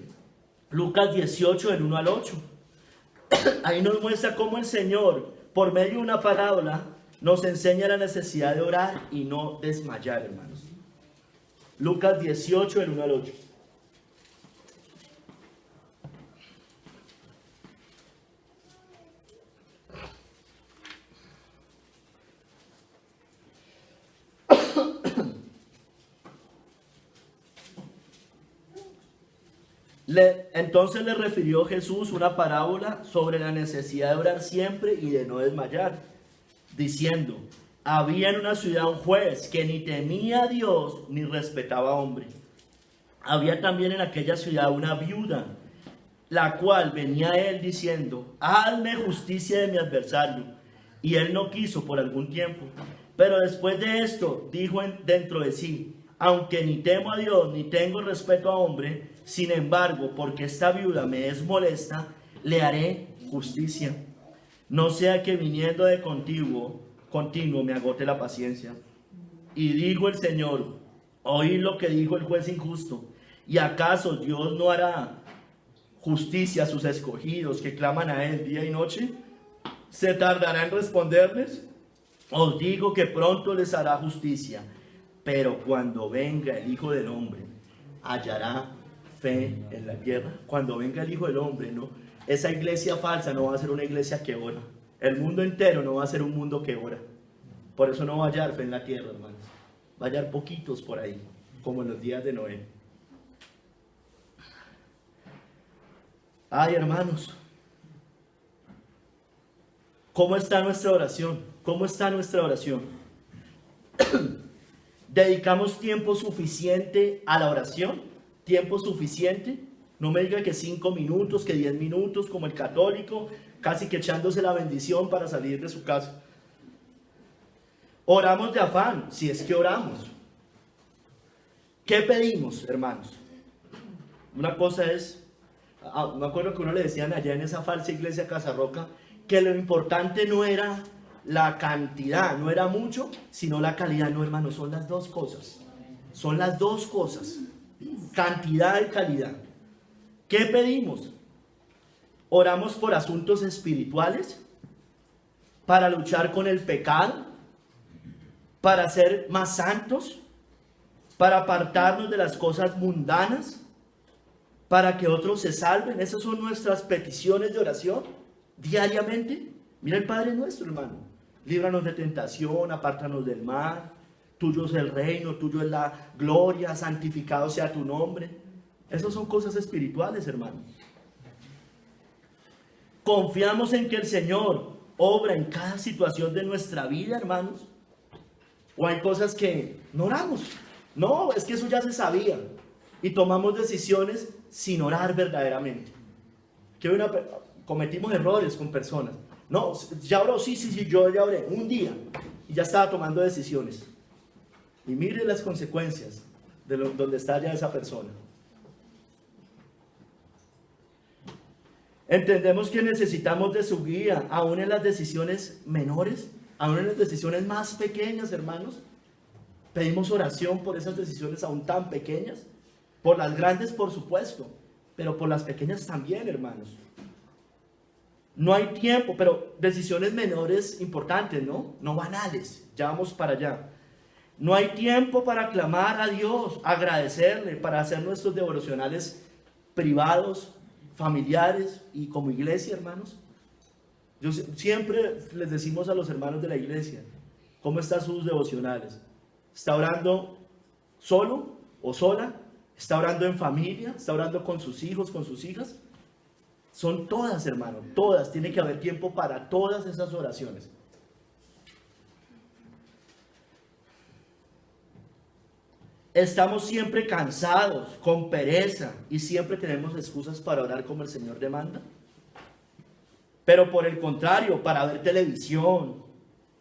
Lucas 18, del 1 al 8. Ahí nos muestra cómo el Señor, por medio de una parábola, nos enseña la necesidad de orar y no desmayar, hermanos. Lucas 18, del 1 al 8. Entonces le refirió Jesús una parábola sobre la necesidad de orar siempre y de no desmayar, diciendo: había en una ciudad un juez que ni temía a Dios ni respetaba a hombre. Había también en aquella ciudad una viuda, la cual venía a él diciendo: hazme justicia de mi adversario. Y él no quiso por algún tiempo. Pero después de esto dijo dentro de sí: aunque ni temo a Dios ni tengo respeto a hombre, sin embargo, porque esta viuda me es molesta, le haré justicia, no sea que viniendo de continuo me agote la paciencia. Y dijo el Señor: oí lo que dijo el juez injusto. ¿Y acaso Dios no hará justicia a sus escogidos que claman a él día y noche? ¿Se tardará en responderles? Os digo que pronto les hará justicia. Pero cuando venga el Hijo del Hombre, hallará fe en la tierra. Cuando venga el Hijo del Hombre, ¿no? Esa iglesia falsa no va a ser una iglesia que ora. El mundo entero no va a ser un mundo que ora. Por eso no va a hallar fe en la tierra, hermanos. Va a hallar poquitos por ahí, como en los días de Noé. Ay, hermanos, ¿cómo está nuestra oración? ¿Cómo está nuestra oración? ¿Dedicamos tiempo suficiente a la oración? ¿Tiempo suficiente? No me diga que 5 minutos, que 10 minutos, como el católico, casi que echándose la bendición para salir de su casa. Oramos de afán, si es que oramos. ¿Qué pedimos, hermanos? Una cosa es, me acuerdo que uno le decían allá en esa falsa iglesia Casarroca, que lo importante no era la cantidad, no era mucho, sino la calidad. No, hermanos, son las dos cosas. Son las dos cosas. Cantidad y calidad. ¿Qué pedimos? Oramos por asuntos espirituales, para luchar con el pecado, para ser más santos, para apartarnos de las cosas mundanas, para que otros se salven. Esas son nuestras peticiones de oración diariamente. Mira el Padre Nuestro, hermano: líbranos de tentación, apártanos del mal, tuyo es el reino, tuyo es la gloria, santificado sea tu nombre. Esas son cosas espirituales, hermano. Confiamos en que el Señor obra en cada situación de nuestra vida, hermanos. O hay cosas que no oramos. No, es que eso ya se sabía. Y tomamos decisiones sin orar verdaderamente. Cometimos errores con personas. No, ya oró, sí, yo ya oré un día y ya estaba tomando decisiones. Y mire las consecuencias de donde está ya esa persona. Entendemos que necesitamos de su guía, aún en las decisiones menores, aún en las decisiones más pequeñas, hermanos. Pedimos oración por esas decisiones aún tan pequeñas. Por las grandes, por supuesto, pero por las pequeñas también, hermanos. No hay tiempo, pero decisiones menores importantes, ¿no? No banales. Ya vamos para allá. No hay tiempo para clamar a Dios, agradecerle, para hacer nuestros devocionales privados, familiares y como iglesia, hermanos. Yo siempre les decimos a los hermanos de la iglesia: ¿cómo están sus devocionales? ¿Está orando solo o sola? ¿Está orando en familia? ¿Está orando con sus hijos, con sus hijas? Son todas, hermano, todas. Tiene que haber tiempo para todas esas oraciones. Estamos siempre cansados, con pereza, y siempre tenemos excusas para orar como el Señor demanda. Pero por el contrario, para ver televisión,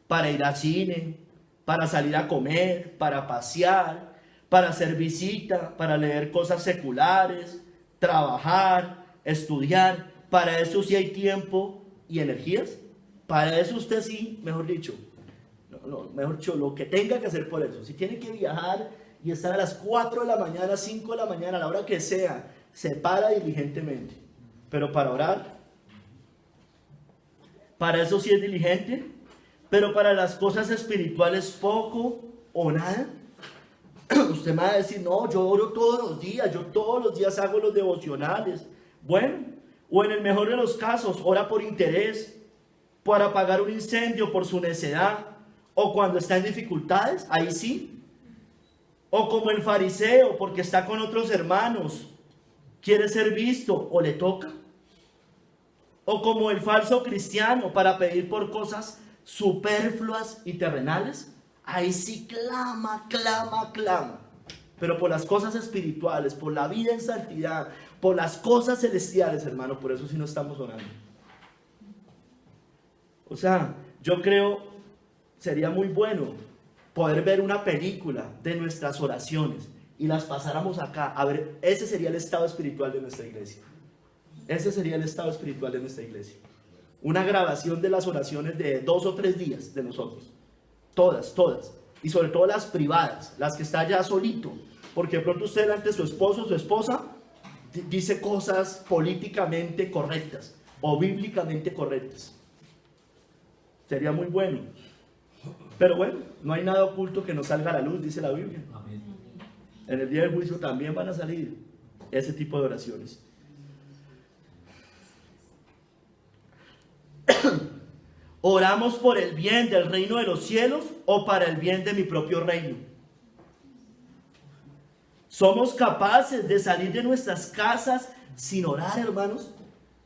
para ir al cine, para salir a comer, para pasear, para hacer visita, para leer cosas seculares, trabajar, estudiar, para eso sí hay tiempo y energías. Para eso usted sí, mejor dicho, lo que tenga que hacer por eso. Si tiene que viajar y estar a las 4 de la mañana, 5 de la mañana, a la hora que sea, se para diligentemente. Pero para orar, para eso sí es diligente. Pero para las cosas espirituales poco o nada. Usted me va a decir: no, yo oro todos los días, yo todos los días hago los devocionales. Bueno, o en el mejor de los casos, ora por interés, para apagar un incendio por su necedad, o cuando está en dificultades, ahí sí. O como el fariseo, porque está con otros hermanos quiere ser visto o le toca. O como el falso cristiano para pedir por cosas superfluas y terrenales. Ahí sí clama, clama, clama. Pero por las cosas espirituales, por la vida en santidad, por las cosas celestiales, hermano, por eso sí no estamos orando. O sea, yo creo sería muy bueno poder ver una película de nuestras oraciones y las pasáramos acá. A ver, ese sería el estado espiritual de nuestra iglesia. Ese sería el estado espiritual de nuestra iglesia. Una grabación de las oraciones de 2 o 3 días de nosotros. Todas, todas. Y sobre todo las privadas, las que está ya solito. Porque de pronto usted delante de su esposo o su esposa dice cosas políticamente correctas o bíblicamente correctas. Sería muy bueno. Pero bueno, no hay nada oculto que no salga a la luz, dice la Biblia. Amén. En el día del juicio también van a salir ese tipo de oraciones. ¿Oramos por el bien del reino de los cielos o para el bien de mi propio reino? ¿Somos capaces de salir de nuestras casas sin orar, hermanos?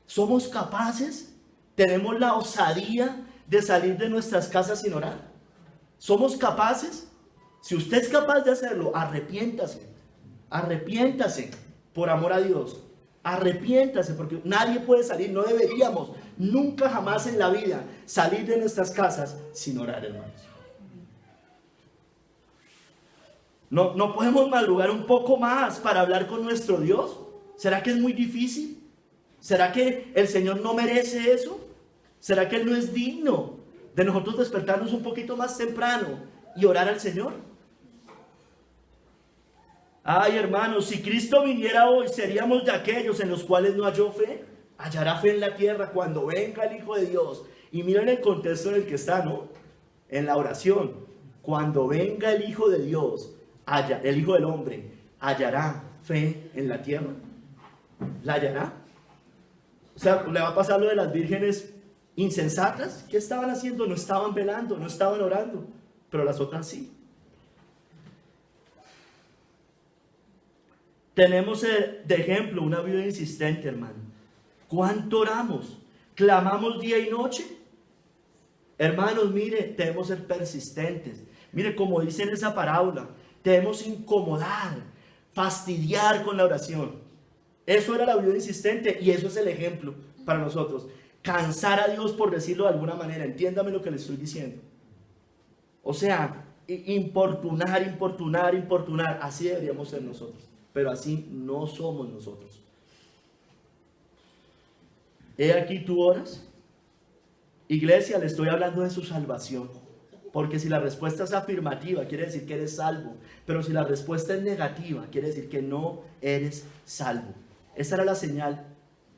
¿Somos capaces? ¿Tenemos la osadía de salir de nuestras casas sin orar? ¿Somos capaces? Si usted es capaz de hacerlo, arrepiéntase. Arrepiéntase por amor a Dios. Arrepiéntase, porque nadie puede salir, no deberíamos nunca jamás en la vida salir de nuestras casas sin orar, hermanos. No podemos madrugar un poco más para hablar con nuestro Dios. ¿Será que es muy difícil? ¿Será que el Señor no merece eso? ¿Será que Él no es digno de nosotros despertarnos un poquito más temprano y orar al Señor? Ay, hermanos, si Cristo viniera hoy, seríamos de aquellos en los cuales no halló fe. Hallará fe en la tierra cuando venga el Hijo de Dios. Y miren el contexto en el que está, ¿no? En la oración. Cuando venga el Hijo de Dios, el Hijo del Hombre, hallará fe en la tierra. ¿La hallará? O sea, le va a pasar lo de las vírgenes insensatas. ¿Qué estaban haciendo? No estaban velando, no estaban orando. Pero las otras sí. Tenemos de ejemplo una vida insistente, hermano. ¿Cuánto oramos? ¿Clamamos día y noche? Hermanos, mire, debemos ser persistentes. Mire, como dice en esa parábola, debemos incomodar, fastidiar con la oración. Eso era la vida insistente y eso es el ejemplo para nosotros. Cansar a Dios, por decirlo de alguna manera. Entiéndame lo que le estoy diciendo. O sea, importunar. Así deberíamos ser nosotros. Pero así no somos nosotros. He aquí tú oras. Iglesia, le estoy hablando de su salvación. Porque si la respuesta es afirmativa, quiere decir que eres salvo. Pero si la respuesta es negativa, quiere decir que no eres salvo. Esa era la señal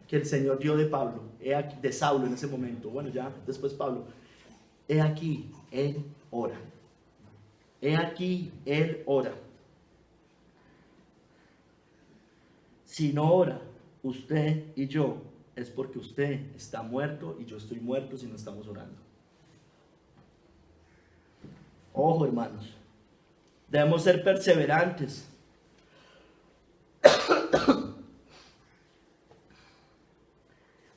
que el Señor dio de Pablo, de Saulo en ese momento. Bueno, ya después Pablo. He aquí, él ora. He aquí, él ora. Si no ora usted y yo, es porque usted está muerto y yo estoy muerto si no estamos orando. Ojo, hermanos, debemos ser perseverantes.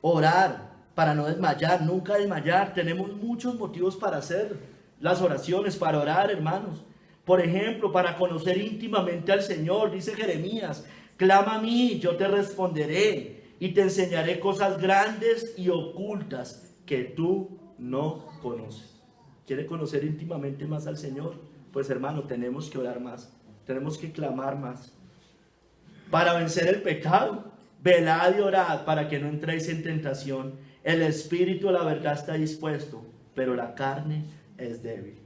Orar para no desmayar, nunca desmayar. Tenemos muchos motivos para hacer las oraciones, para orar, hermanos. Por ejemplo, para conocer íntimamente al Señor, dice Jeremías: clama a mí, yo te responderé y te enseñaré cosas grandes y ocultas que tú no conoces. ¿Quiere conocer íntimamente más al Señor? Pues hermano, tenemos que orar más, tenemos que clamar más. Para vencer el pecado, velad y orad para que no entréis en tentación. El espíritu de la verdad está dispuesto, pero la carne es débil.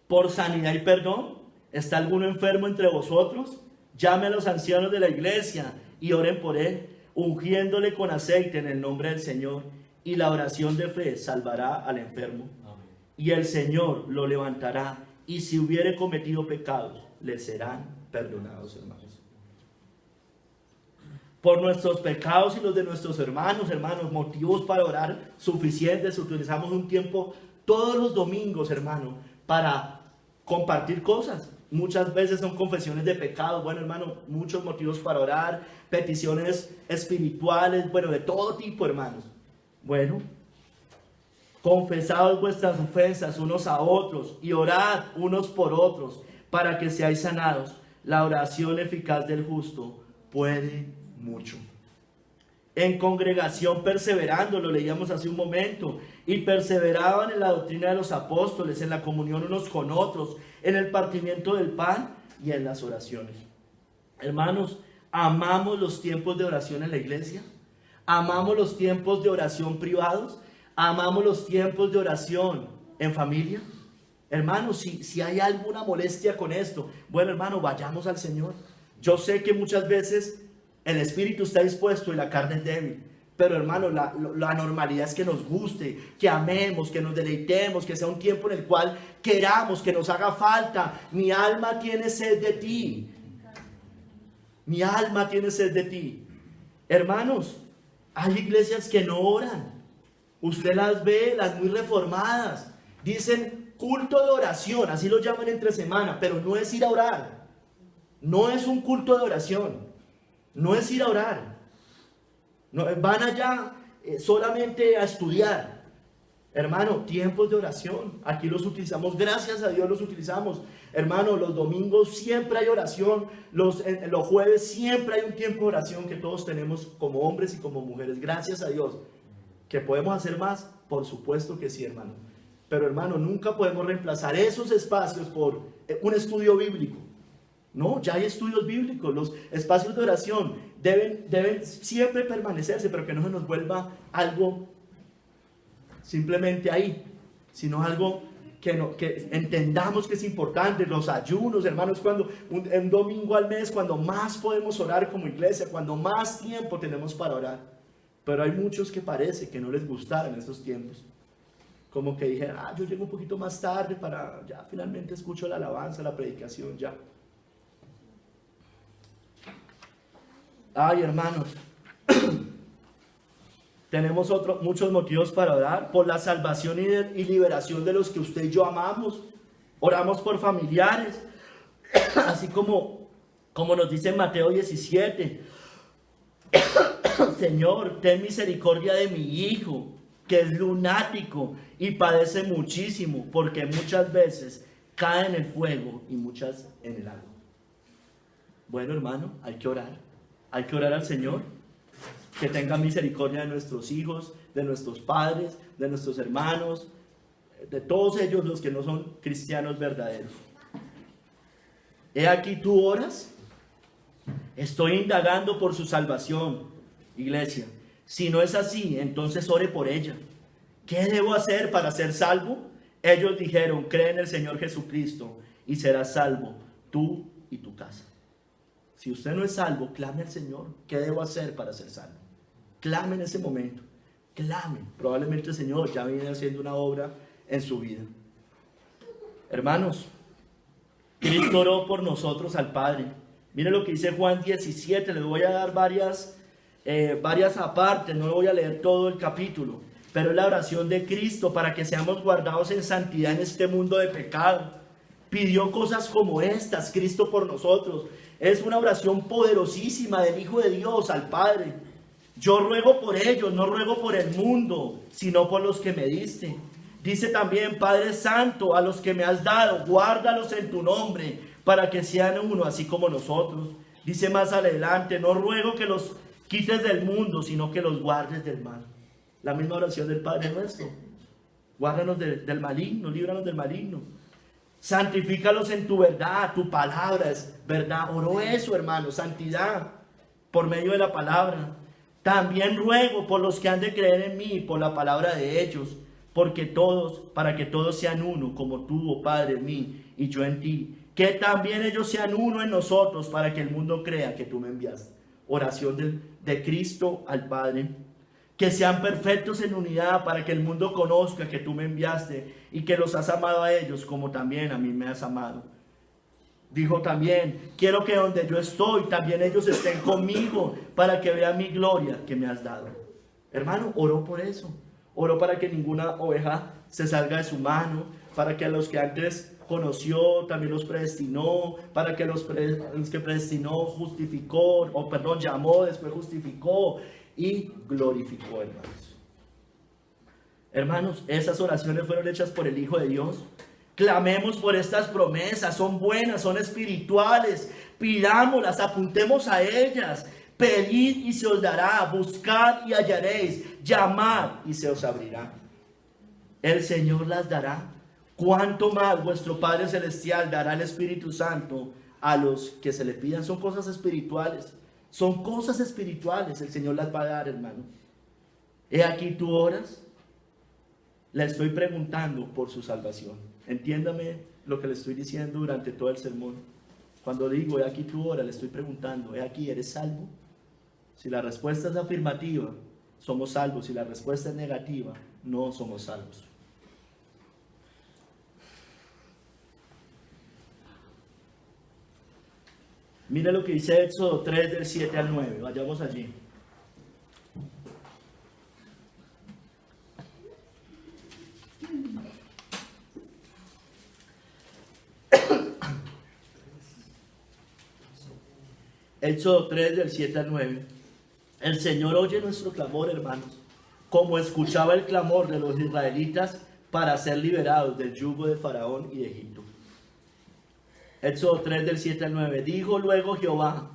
Por sanidad y perdón, ¿está alguno enfermo entre vosotros? Llame a los ancianos de la iglesia y oren por él, ungiéndole con aceite en el nombre del Señor. Y la oración de fe salvará al enfermo. Amén. Y el Señor lo levantará. Y si hubiere cometido pecados, le serán perdonados, hermanos. Por nuestros pecados y los de nuestros hermanos, motivos para orar suficientes. Utilizamos un tiempo todos los domingos, hermano, para compartir cosas. muchas veces son confesiones de pecados. Bueno, hermano, muchos motivos para orar, peticiones espirituales, bueno, de todo tipo, hermanos. Bueno, confesaos vuestras ofensas unos a otros y orad unos por otros para que seáis sanados. La oración eficaz del justo puede mucho. En congregación perseverando, lo leíamos hace un momento, y perseveraban en la doctrina de los apóstoles, en la comunión unos con otros, en el partimiento del pan y en las oraciones. Hermanos, ¿amamos los tiempos de oración en la iglesia? ¿Amamos los tiempos de oración privados? ¿Amamos los tiempos de oración en familia? Hermanos, si hay alguna molestia con esto, bueno, hermano, vayamos al Señor. Yo sé que muchas veces el espíritu está dispuesto y la carne es débil. Pero hermano, la normalidad es que nos guste, que amemos, que nos deleitemos, que sea un tiempo en el cual queramos, que nos haga falta. Mi alma tiene sed de ti. Mi alma tiene sed de ti. Hermanos, hay iglesias que no oran. Usted las ve, las muy reformadas. Dicen culto de oración, así lo llaman entre semana, pero no es ir a orar. No es un culto de oración. No es ir a orar. No, van allá solamente a estudiar. Hermano, tiempos de oración. Aquí los utilizamos, gracias a Dios los utilizamos. Hermano, los domingos siempre hay oración. Los jueves siempre hay un tiempo de oración que todos tenemos como hombres y como mujeres. Gracias a Dios. ¿Que podemos hacer más? Por supuesto que sí, hermano. Pero hermano, nunca podemos reemplazar esos espacios por un estudio bíblico. No, ya hay estudios bíblicos. Los espacios de oración deben siempre permanecerse, pero que no se nos vuelva algo simplemente ahí, sino algo que entendamos que es importante. Los ayunos, hermanos, cuando un domingo al mes, cuando más podemos orar como iglesia, cuando más tiempo tenemos para orar. Pero hay muchos que parece que no les gustaran esos tiempos. Como que dijeron, yo llego un poquito más tarde para, ya finalmente escucho la alabanza, la predicación, ya. Ay, hermanos, tenemos muchos motivos para orar por la salvación y liberación de los que usted y yo amamos. Oramos por familiares, así como nos dice en Mateo 17. Señor, ten misericordia de mi hijo, que es lunático y padece muchísimo, porque muchas veces cae en el fuego y muchas en el agua. Bueno, hermano, hay que orar. Hay que orar al Señor, que tenga misericordia de nuestros hijos, de nuestros padres, de nuestros hermanos, de todos ellos los que no son cristianos verdaderos. He aquí tú oras. Estoy indagando por su salvación, iglesia. Si no es así, entonces ore por ella. ¿Qué debo hacer para ser salvo? Ellos dijeron, cree en el Señor Jesucristo y serás salvo, tú y tu casa. Si usted no es salvo, clame al Señor. ¿Qué debo hacer para ser salvo? Clame en ese momento. Clame. Probablemente el Señor ya viene haciendo una obra en su vida. Hermanos, Cristo oró por nosotros al Padre. Mire lo que dice Juan 17. Les voy a dar varias apartes. No voy a leer todo el capítulo. Pero es la oración de Cristo para que seamos guardados en santidad en este mundo de pecado. Pidió cosas como estas, Cristo por nosotros. Es una oración poderosísima del Hijo de Dios al Padre. Yo ruego por ellos, no ruego por el mundo, sino por los que me diste. Dice también, Padre Santo, a los que me has dado, guárdalos en tu nombre, para que sean uno, así como nosotros. Dice más adelante, no ruego que los quites del mundo, sino que los guardes del mal. La misma oración del Padre nuestro. Guárdanos del maligno, líbranos del maligno. Santifícalos en tu verdad, tu palabra es verdad. Oró eso, hermano, santidad por medio de la palabra. También ruego por los que han de creer en mí, por la palabra de ellos, para que todos sean uno, como tú, oh Padre, en mí y yo en ti. Que también ellos sean uno en nosotros, para que el mundo crea que tú me enviaste. Oración de Cristo al Padre. Que sean perfectos en unidad, para que el mundo conozca que tú me enviaste y que los has amado a ellos como también a mí me has amado. Dijo también, quiero que donde yo estoy también ellos estén conmigo, para que vean mi gloria que me has dado. Hermano, oró por eso. Oró para que ninguna oveja se salga de su mano, para que a los que antes conoció, también los predestinó, para que los que predestinó justificó, llamó, después justificó y glorificó, hermanos. Hermanos, esas oraciones fueron hechas por el Hijo de Dios. Clamemos por estas promesas, son buenas, son espirituales, pidámoslas, apuntemos a ellas. Pedid y se os dará, buscad y hallaréis, llamad y se os abrirá. El Señor las dará. Cuánto más vuestro Padre Celestial dará el Espíritu Santo a los que se le pidan. Son cosas espirituales, son cosas espirituales, el Señor las va a dar, hermano. He aquí tú oras, le estoy preguntando por su salvación. Entiéndame lo que le estoy diciendo durante todo el sermón. Cuando digo, he aquí tú oras, le estoy preguntando, he aquí, ¿eres salvo? Si la respuesta es afirmativa, somos salvos. Si la respuesta es negativa, no somos salvos. Mira lo que dice Éxodo 3 del 7 al 9. Vayamos allí. Éxodo 3 del 7 al 9. El Señor oye nuestro clamor, hermanos, como escuchaba el clamor de los israelitas para ser liberados del yugo de Faraón y de Egipto. Éxodo 3 del 7 al 9. Dijo luego Jehová: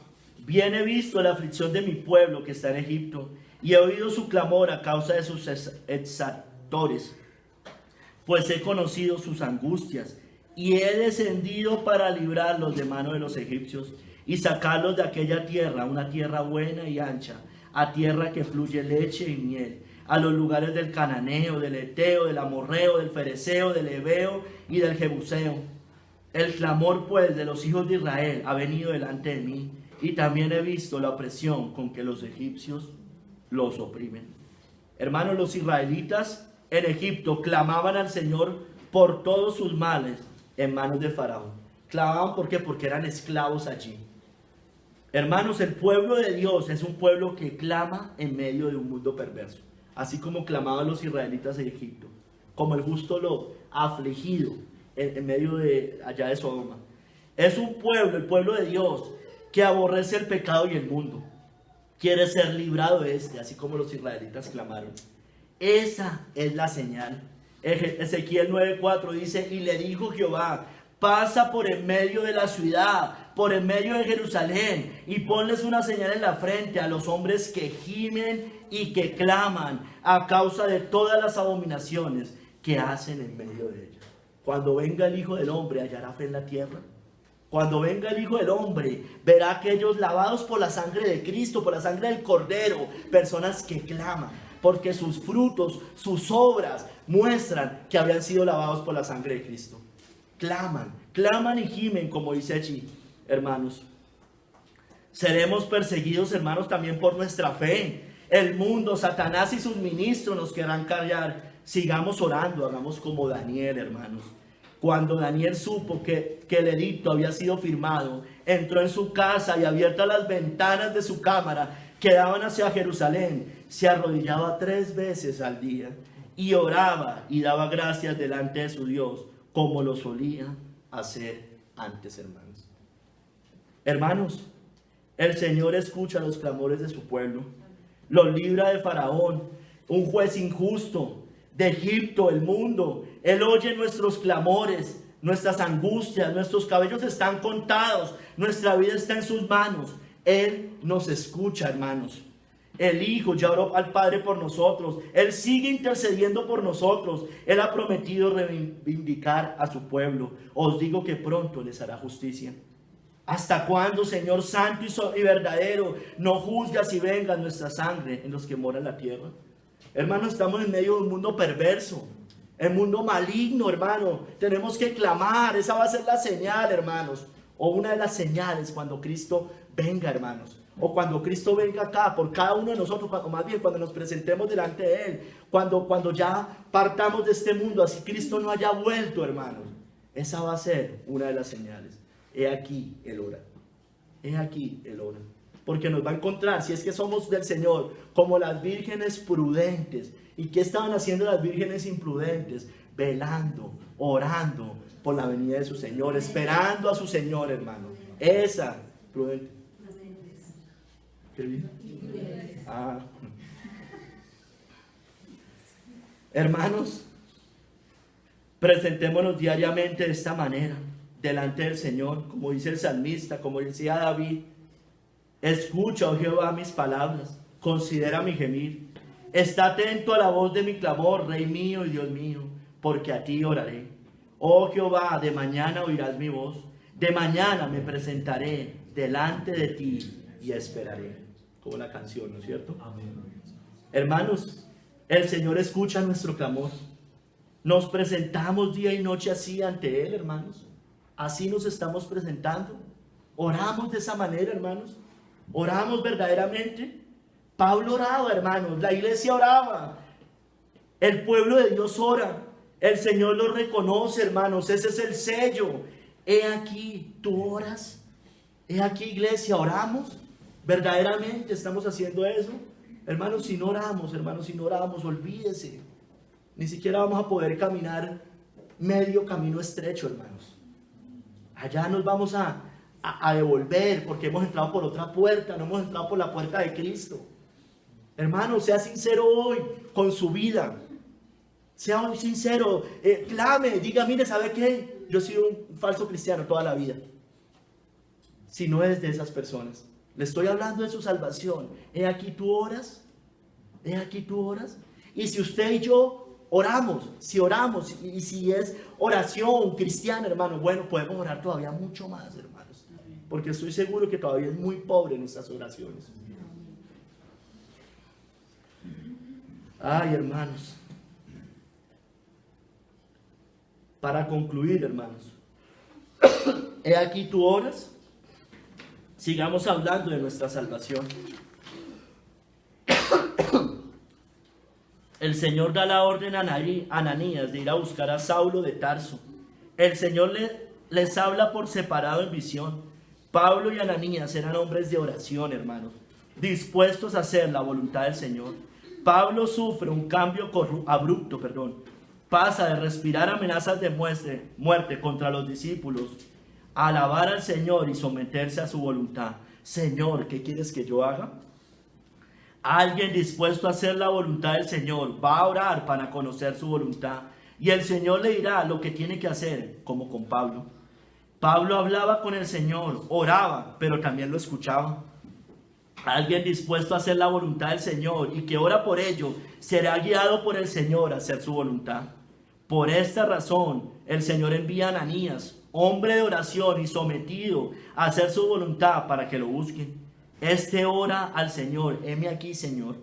bien he visto la aflicción de mi pueblo que está en Egipto, y he oído su clamor a causa de sus exactores, pues he conocido sus angustias, y he descendido para librarlos de mano de los egipcios, y sacarlos de aquella tierra, una tierra buena y ancha, a tierra que fluye leche y miel, a los lugares del cananeo, del eteo, del amorreo, del fereceo, del heveo y del jebuseo. El clamor pues de los hijos de Israel ha venido delante de mí, y también he visto la opresión con que los egipcios los oprimen. Hermanos, los israelitas en Egipto clamaban al Señor por todos sus males en manos de Faraón. Clamaban, ¿por qué? Porque eran esclavos allí. Hermanos, el pueblo de Dios es un pueblo que clama en medio de un mundo perverso, así como clamaban los israelitas en Egipto, como el justo Lot, afligido en medio de allá de Sodoma. Es un pueblo, el pueblo de Dios, que aborrece el pecado y el mundo, quiere ser librado de este, así como los israelitas clamaron. Esa es la señal. Ezequiel 9:4 dice: y le dijo Jehová: pasa por en medio de la ciudad, por en medio de Jerusalén, y ponles una señal en la frente a los hombres que gimen y que claman a causa de todas las abominaciones que hacen en medio de ella. Cuando venga el Hijo del Hombre, ¿hallará fe en la tierra? Cuando venga el Hijo del Hombre, verá a aquellos lavados por la sangre de Cristo, por la sangre del Cordero, personas que claman, porque sus frutos, sus obras muestran que habían sido lavados por la sangre de Cristo. Claman y gimen, como dice allí, hermanos. Seremos perseguidos, hermanos, también por nuestra fe. El mundo, Satanás y sus ministros nos querrán callar. Sigamos orando, hagamos como Daniel, hermanos. Cuando Daniel supo que el edicto había sido firmado, entró en su casa y, abiertas las ventanas de su cámara que daban hacia Jerusalén, se arrodillaba 3 veces al día y oraba y daba gracias delante de su Dios, como lo solía hacer antes, hermanos. Hermanos, el Señor escucha los clamores de su pueblo, los libra de Faraón, un juez injusto, de Egipto, el mundo. Él oye nuestros clamores, nuestras angustias, nuestros cabellos están contados, nuestra vida está en sus manos. Él nos escucha, hermanos. El Hijo ya oró al Padre por nosotros. Él sigue intercediendo por nosotros. Él ha prometido reivindicar a su pueblo. Os digo que pronto les hará justicia. ¿Hasta cuándo, Señor santo y verdadero, no juzgas y vengas nuestra sangre en los que moran la tierra? Hermanos, estamos en medio de un mundo perverso, el mundo maligno, hermano. Tenemos que clamar. Esa va a ser la señal, hermanos, o una de las señales cuando Cristo venga, hermanos. O cuando Cristo venga acá por cada uno de nosotros, o más bien cuando nos presentemos delante de Él, cuando ya partamos de este mundo, así Cristo no haya vuelto, hermanos. Esa va a ser una de las señales. He aquí el hora. He aquí el hora. Porque nos va a encontrar, si es que somos del Señor, como las vírgenes prudentes. ¿Y qué estaban haciendo las vírgenes imprudentes? Velando, orando, por la venida de su Señor, esperando a su Señor, hermano. Esa, prudente. ¿Qué bien? Ah. Hermanos, presentémonos diariamente de esta manera, delante del Señor, como dice el salmista, como decía David. Escucha, oh Jehová, mis palabras, considera mi gemir. Está atento a la voz de mi clamor, Rey mío y Dios mío, porque a ti oraré. Oh Jehová, de mañana oirás mi voz, de mañana me presentaré delante de ti y esperaré. Como la canción, ¿no es cierto? Amén. Hermanos, el Señor escucha nuestro clamor. Nos presentamos día y noche así ante Él, hermanos. Así nos estamos presentando. Oramos de esa manera, hermanos. Oramos verdaderamente. Pablo oraba, hermanos. La iglesia oraba. El pueblo de Dios ora. El Señor lo reconoce, hermanos. Ese es el sello. He aquí, tú oras. He aquí, iglesia, oramos. Verdaderamente estamos haciendo eso. Hermanos, si no oramos, olvídese. Ni siquiera vamos a poder caminar medio camino estrecho, hermanos. Allá nos vamos a devolver porque hemos entrado por otra puerta, no hemos entrado por la puerta de Cristo. Hermano, sea sincero hoy con su vida. Sea hoy sincero, clame, diga, mire, ¿sabe qué? Yo he sido un falso cristiano toda la vida. Si no es de esas personas. Le estoy hablando de su salvación. He aquí tú oras. He aquí tú oras. Y si usted y yo oramos, y si es oración cristiana, hermano, bueno, podemos orar todavía mucho más, hermanos. Porque estoy seguro que todavía es muy pobre en nuestras oraciones. Ay, hermanos. Para concluir, hermanos. He aquí tú oras. Sigamos hablando de nuestra salvación. El Señor da la orden a Ananías de ir a buscar a Saulo de Tarso. El Señor les habla por separado en visión. Pablo y Ananías eran hombres de oración, hermanos, dispuestos a hacer la voluntad del Señor. Pablo sufre un cambio abrupto. Pasa de respirar amenazas de muerte contra los discípulos a alabar al Señor y someterse a su voluntad. Señor, ¿qué quieres que yo haga? Alguien dispuesto a hacer la voluntad del Señor va a orar para conocer su voluntad y el Señor le dirá lo que tiene que hacer, como con Pablo. Pablo hablaba con el Señor, oraba, pero también lo escuchaba. Alguien dispuesto a hacer la voluntad del Señor y que ora por ello, será guiado por el Señor a hacer su voluntad. Por esta razón, el Señor envía a Ananías, hombre de oración y sometido a hacer su voluntad para que lo busquen. Este ora al Señor, heme aquí, Señor.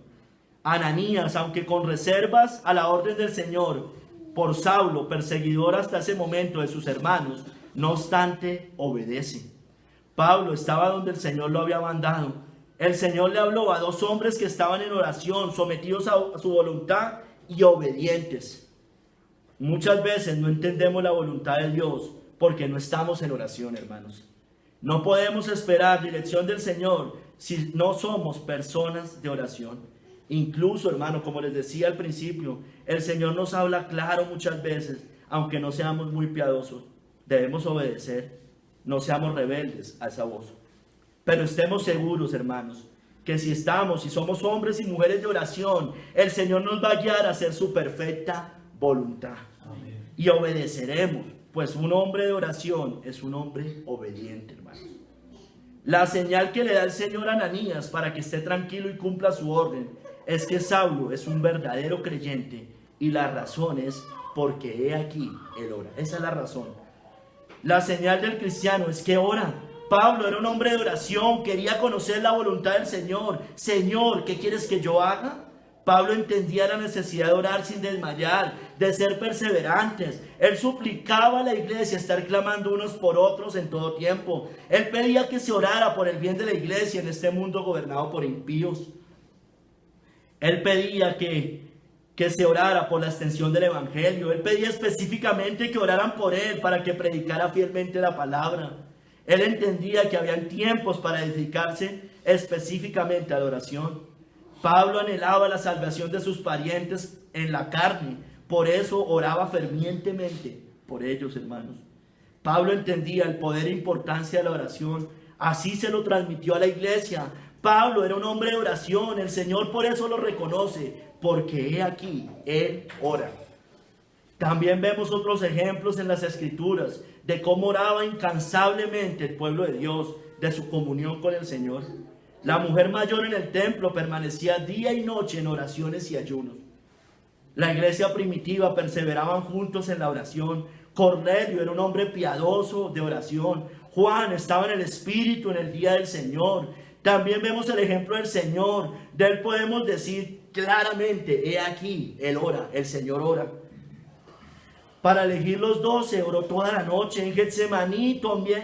Ananías, aunque con reservas a la orden del Señor, por Saulo, perseguidor hasta ese momento de sus hermanos, no obstante, obedece. Pablo estaba donde el Señor lo había mandado. El Señor le habló a dos hombres que estaban en oración, sometidos a su voluntad y obedientes. Muchas veces no entendemos la voluntad de Dios porque no estamos en oración, hermanos. No podemos esperar dirección del Señor si no somos personas de oración. Incluso, hermano, como les decía al principio, el Señor nos habla claro muchas veces, aunque no seamos muy piadosos. Debemos obedecer, no seamos rebeldes a esa voz. Pero estemos seguros, hermanos, que si somos hombres y mujeres de oración, el Señor nos va a guiar a hacer su perfecta voluntad. Amén. Y obedeceremos, pues un hombre de oración es un hombre obediente, hermanos. La señal que le da el Señor a Ananías para que esté tranquilo y cumpla su orden es que Saulo es un verdadero creyente y la razón es porque he aquí él ora. Esa es la razón. La señal del cristiano es que ora. Pablo era un hombre de oración, quería conocer la voluntad del Señor. Señor, ¿qué quieres que yo haga? Pablo entendía la necesidad de orar sin desmayar, de ser perseverantes. Él suplicaba a la iglesia estar clamando unos por otros en todo tiempo. Él pedía que se orara por el bien de la iglesia en este mundo gobernado por impíos. Él pedía que se orara por la extensión del evangelio. Él pedía específicamente que oraran por él para que predicara fielmente la palabra. Él entendía que habían tiempos para dedicarse específicamente a la oración. Pablo anhelaba la salvación de sus parientes en la carne, por eso oraba fervientemente por ellos, hermanos. Pablo entendía el poder e importancia de la oración. Así se lo transmitió a la iglesia. Pablo era un hombre de oración. El Señor por eso lo reconoce, porque he aquí, él ora. También vemos otros ejemplos en las Escrituras de cómo oraba incansablemente el pueblo de Dios, de su comunión con el Señor. La mujer mayor en el templo permanecía día y noche en oraciones y ayunos. La iglesia primitiva perseveraban juntos en la oración. Cornelio era un hombre piadoso de oración. Juan estaba en el Espíritu en el día del Señor. También vemos el ejemplo del Señor. De él podemos decir claramente, he aquí, él ora, el Señor ora. Para elegir los 12, oró toda la noche. En Getsemaní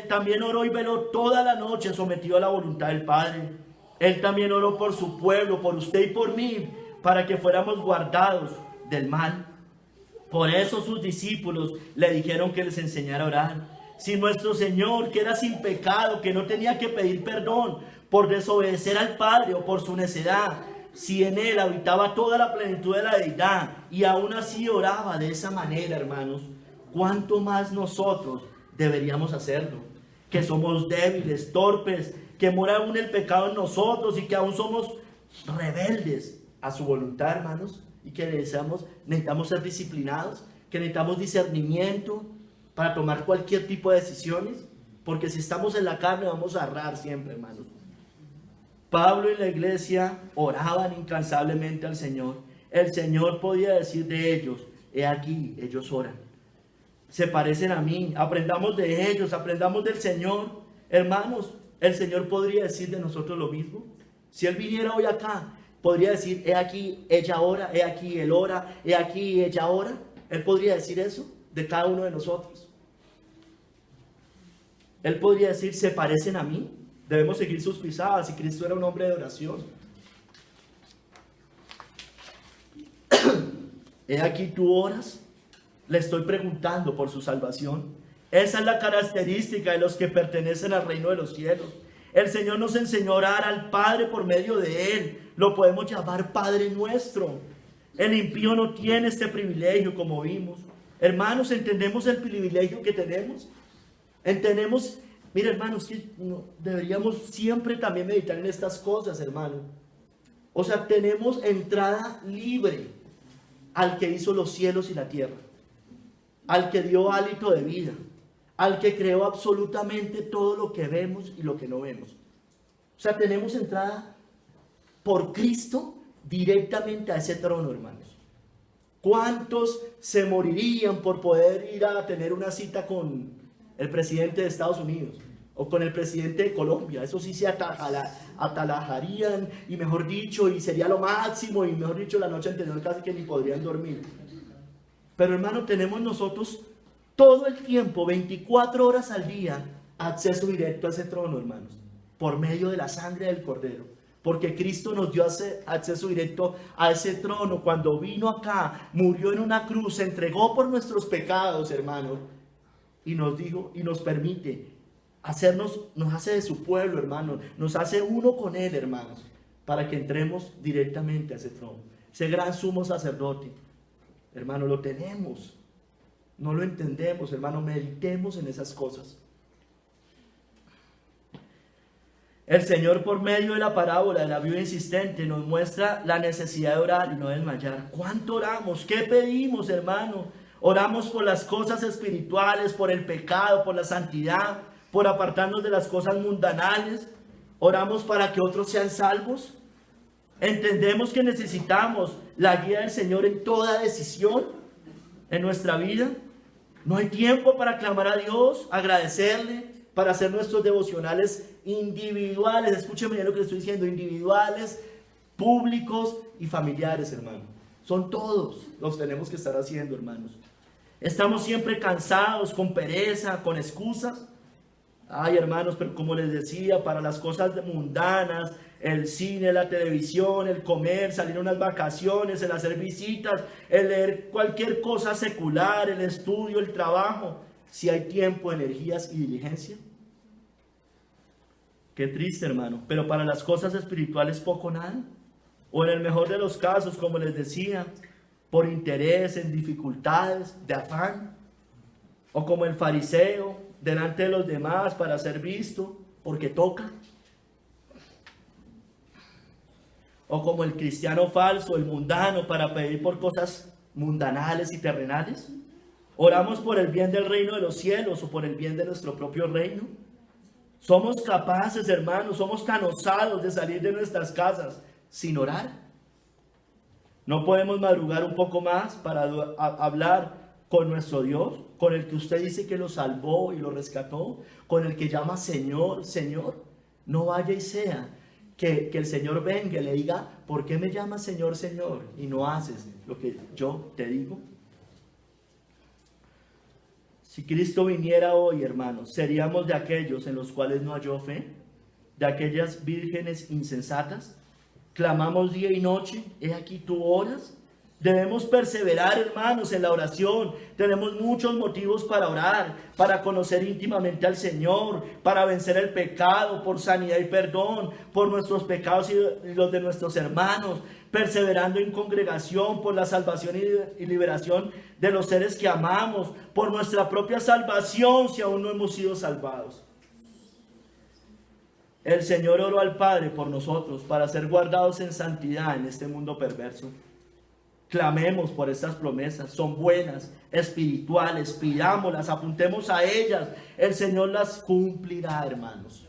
también oró y veló toda la noche, sometido a la voluntad del Padre. Él también oró por su pueblo, por usted y por mí, para que fuéramos guardados del mal. Por eso sus discípulos le dijeron que les enseñara a orar. Si nuestro Señor, que era sin pecado, que no tenía que pedir perdón por desobedecer al Padre o por su necedad, si en él habitaba toda la plenitud de la deidad y aún así oraba de esa manera, hermanos, ¿cuánto más nosotros deberíamos hacerlo? Que somos débiles, torpes, que mora aún el pecado en nosotros y que aún somos rebeldes a su voluntad, hermanos, y que necesitamos ser disciplinados, que necesitamos discernimiento para tomar cualquier tipo de decisiones, porque si estamos en la carne vamos a errar siempre, hermanos. Pablo y la iglesia oraban incansablemente al Señor. El Señor podía decir de ellos, he aquí, ellos oran. Se parecen a mí, aprendamos de ellos, aprendamos del Señor. Hermanos, el Señor podría decir de nosotros lo mismo. Si Él viniera hoy acá, podría decir, he aquí, ella ora, he aquí, Él ora, he aquí, ella ora. Él podría decir eso de cada uno de nosotros. Él podría decir, se parecen a mí. Debemos seguir sus pisadas, y Cristo era un hombre de oración. He aquí tú oras, le estoy preguntando por su salvación. Esa es la característica de los que pertenecen al reino de los cielos. El Señor nos enseñó a orar al Padre por medio de Él. Lo podemos llamar Padre nuestro. El impío no tiene este privilegio, como vimos. Hermanos, ¿entendemos el privilegio que tenemos? Entendemos. Mira, hermanos, que deberíamos siempre también meditar en estas cosas, hermano. O sea, tenemos entrada libre al que hizo los cielos y la tierra, al que dio hálito de vida, al que creó absolutamente todo lo que vemos y lo que no vemos. O sea, tenemos entrada por Cristo directamente a ese trono, hermanos. ¿Cuántos se morirían por poder ir a tener una cita con el presidente de Estados Unidos o con el presidente de Colombia? Eso sí se atalajarían y mejor dicho, y sería lo máximo, y mejor dicho, la noche anterior casi que ni podrían dormir. Pero hermano, tenemos nosotros todo el tiempo, 24 horas al día, acceso directo a ese trono, hermanos, por medio de la sangre del Cordero. Porque Cristo nos dio acceso directo a ese trono cuando vino acá, murió en una cruz, se entregó por nuestros pecados, hermanos, y nos dijo y nos permite nos hace de su pueblo, hermanos, nos hace uno con Él, hermanos, para que entremos directamente a ese trono. Ese gran sumo sacerdote, hermano, lo tenemos, no lo entendemos, hermano, meditemos en esas cosas. El Señor, por medio de la parábola de la viuda insistente, nos muestra la necesidad de orar y no desmayar. ¿Cuánto oramos? ¿Qué pedimos, hermano? Oramos por las cosas espirituales, por el pecado, por la santidad, por apartarnos de las cosas mundanales. Oramos para que otros sean salvos. Entendemos que necesitamos la guía del Señor en toda decisión en nuestra vida. No hay tiempo para clamar a Dios, agradecerle, para hacer nuestros devocionales individuales. Escúcheme bien lo que le estoy diciendo, individuales, públicos y familiares, hermano. Son todos los tenemos que estar haciendo, hermanos. Estamos siempre cansados, con pereza, con excusas. Ay, hermanos, pero como les decía, para las cosas mundanas, el cine, la televisión, el comer, salir a unas vacaciones, el hacer visitas, el leer cualquier cosa secular, el estudio, el trabajo, si hay tiempo, energías y diligencia. Qué triste, hermano. Pero para las cosas espirituales poco nada. O en el mejor de los casos, como les decía, por interés, en dificultades, de afán. O como el fariseo, delante de los demás para ser visto, porque toca. O como el cristiano falso, el mundano, para pedir por cosas mundanales y terrenales. Oramos por el bien del reino de los cielos o por el bien de nuestro propio reino. Somos capaces, hermanos, somos tan osados de salir de nuestras casas sin orar. No podemos madrugar un poco más para hablar con nuestro Dios, con el que usted dice que lo salvó y lo rescató, con el que llama Señor, Señor. No vaya y sea que el Señor venga y le diga, ¿por qué me llamas Señor, Señor? Y no haces lo que yo te digo. Si Cristo viniera hoy, hermanos, seríamos de aquellos en los cuales no halló fe, de aquellas vírgenes insensatas. Clamamos día y noche, he aquí tú oras. Debemos perseverar, hermanos, en la oración. Tenemos muchos motivos para orar, para conocer íntimamente al Señor, para vencer el pecado, por sanidad y perdón, por nuestros pecados y los de nuestros hermanos, perseverando en congregación, por la salvación y liberación de los seres que amamos, por nuestra propia salvación si aún no hemos sido salvados. El Señor oró al Padre por nosotros para ser guardados en santidad en este mundo perverso. Clamemos por estas promesas, son buenas, espirituales, pidámoslas, apuntemos a ellas. El Señor las cumplirá, hermanos.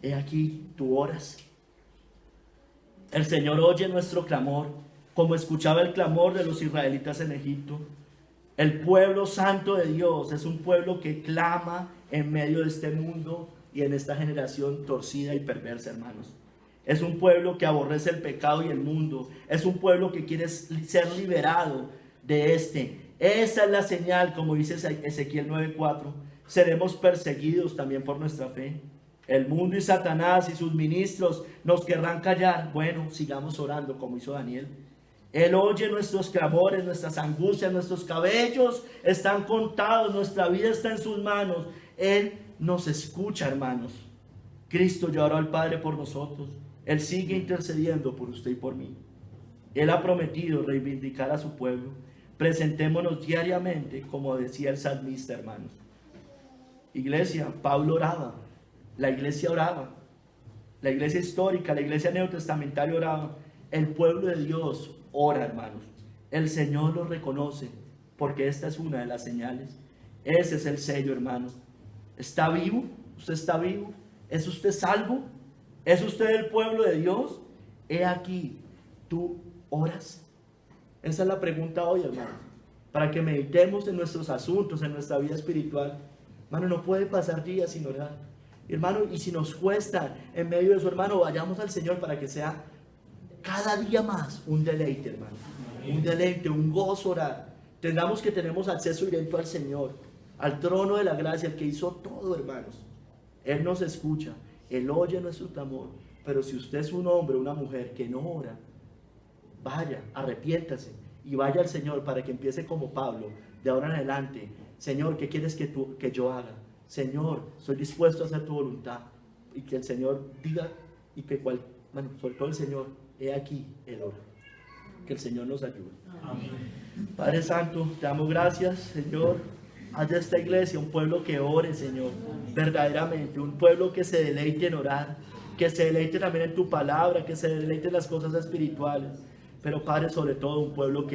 He aquí, tú oras. El Señor oye nuestro clamor, como escuchaba el clamor de los israelitas en Egipto. El pueblo santo de Dios es un pueblo que clama en medio de este mundo y en esta generación torcida y perversa, hermanos. Es un pueblo que aborrece el pecado y el mundo. Es un pueblo que quiere ser liberado de este. Esa es la señal, como dice Ezequiel 9:4. Seremos perseguidos también por nuestra fe. El mundo y Satanás y sus ministros nos querrán callar. Bueno, sigamos orando como hizo Daniel. Él oye nuestros clamores, nuestras angustias, nuestros cabellos están contados, nuestra vida está en sus manos. Él nos escucha, hermanos. Cristo ya oró al Padre por nosotros. Él sigue intercediendo por usted y por mí. Él ha prometido reivindicar a su pueblo. Presentémonos diariamente, como decía el salmista, hermanos. Iglesia, Pablo oraba. La iglesia oraba. La iglesia histórica, la iglesia neotestamentaria oraba. El pueblo de Dios ora, hermanos. El Señor lo reconoce, porque esta es una de las señales. Ese es el sello, hermanos. ¿Está vivo? ¿Usted está vivo? ¿Es usted salvo? ¿Es usted el pueblo de Dios? He aquí, ¿tú oras? Esa es la pregunta hoy, hermano. Para que meditemos en nuestros asuntos, en nuestra vida espiritual. Hermano, no puede pasar días sin orar. Hermano, y si nos cuesta en medio de eso, hermano, vayamos al Señor para que sea cada día más un deleite, hermano. Un deleite, un gozo orar. Tengamos que tenemos acceso directo al Señor, al trono de la gracia, el que hizo todo, hermanos. Él nos escucha. Él oye nuestro clamor, pero si usted es un hombre o una mujer que no ora, vaya, arrepiéntase y vaya al Señor para que empiece como Pablo, de ahora en adelante. Señor, ¿qué quieres que yo haga? Señor, soy dispuesto a hacer tu voluntad. Y que el Señor diga, y que sobre todo el Señor, he aquí, Él ora. Que el Señor nos ayude. Amén. Padre Santo, te damos gracias, Señor. Haz de esta iglesia un pueblo que ore, Señor, verdaderamente, un pueblo que se deleite en orar, que se deleite también en tu palabra, que se deleite en las cosas espirituales, pero Padre, sobre todo un pueblo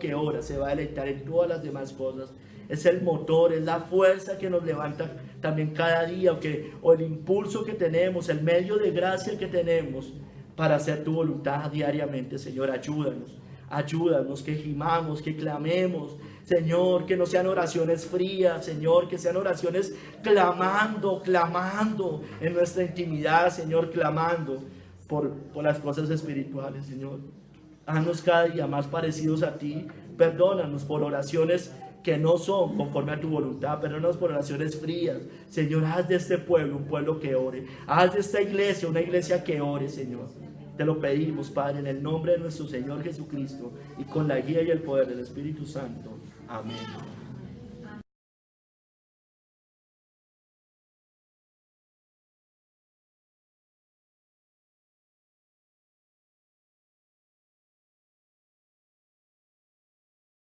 que ora se va a deleitar en todas las demás cosas. Es el motor, es la fuerza que nos levanta también cada día, o el impulso que tenemos, el medio de gracia que tenemos para hacer tu voluntad diariamente. Señor, ayúdanos, que gimamos, que clamemos, Señor, que no sean oraciones frías, Señor, que sean oraciones clamando en nuestra intimidad, Señor, clamando por las cosas espirituales, Señor. Haznos cada día más parecidos a ti. Perdónanos por oraciones que no son conforme a tu voluntad. Perdónanos por oraciones frías. Señor, haz de este pueblo un pueblo que ore. Haz de esta iglesia una iglesia que ore, Señor. Te lo pedimos, Padre, en el nombre de nuestro Señor Jesucristo y con la guía y el poder del Espíritu Santo. Amén.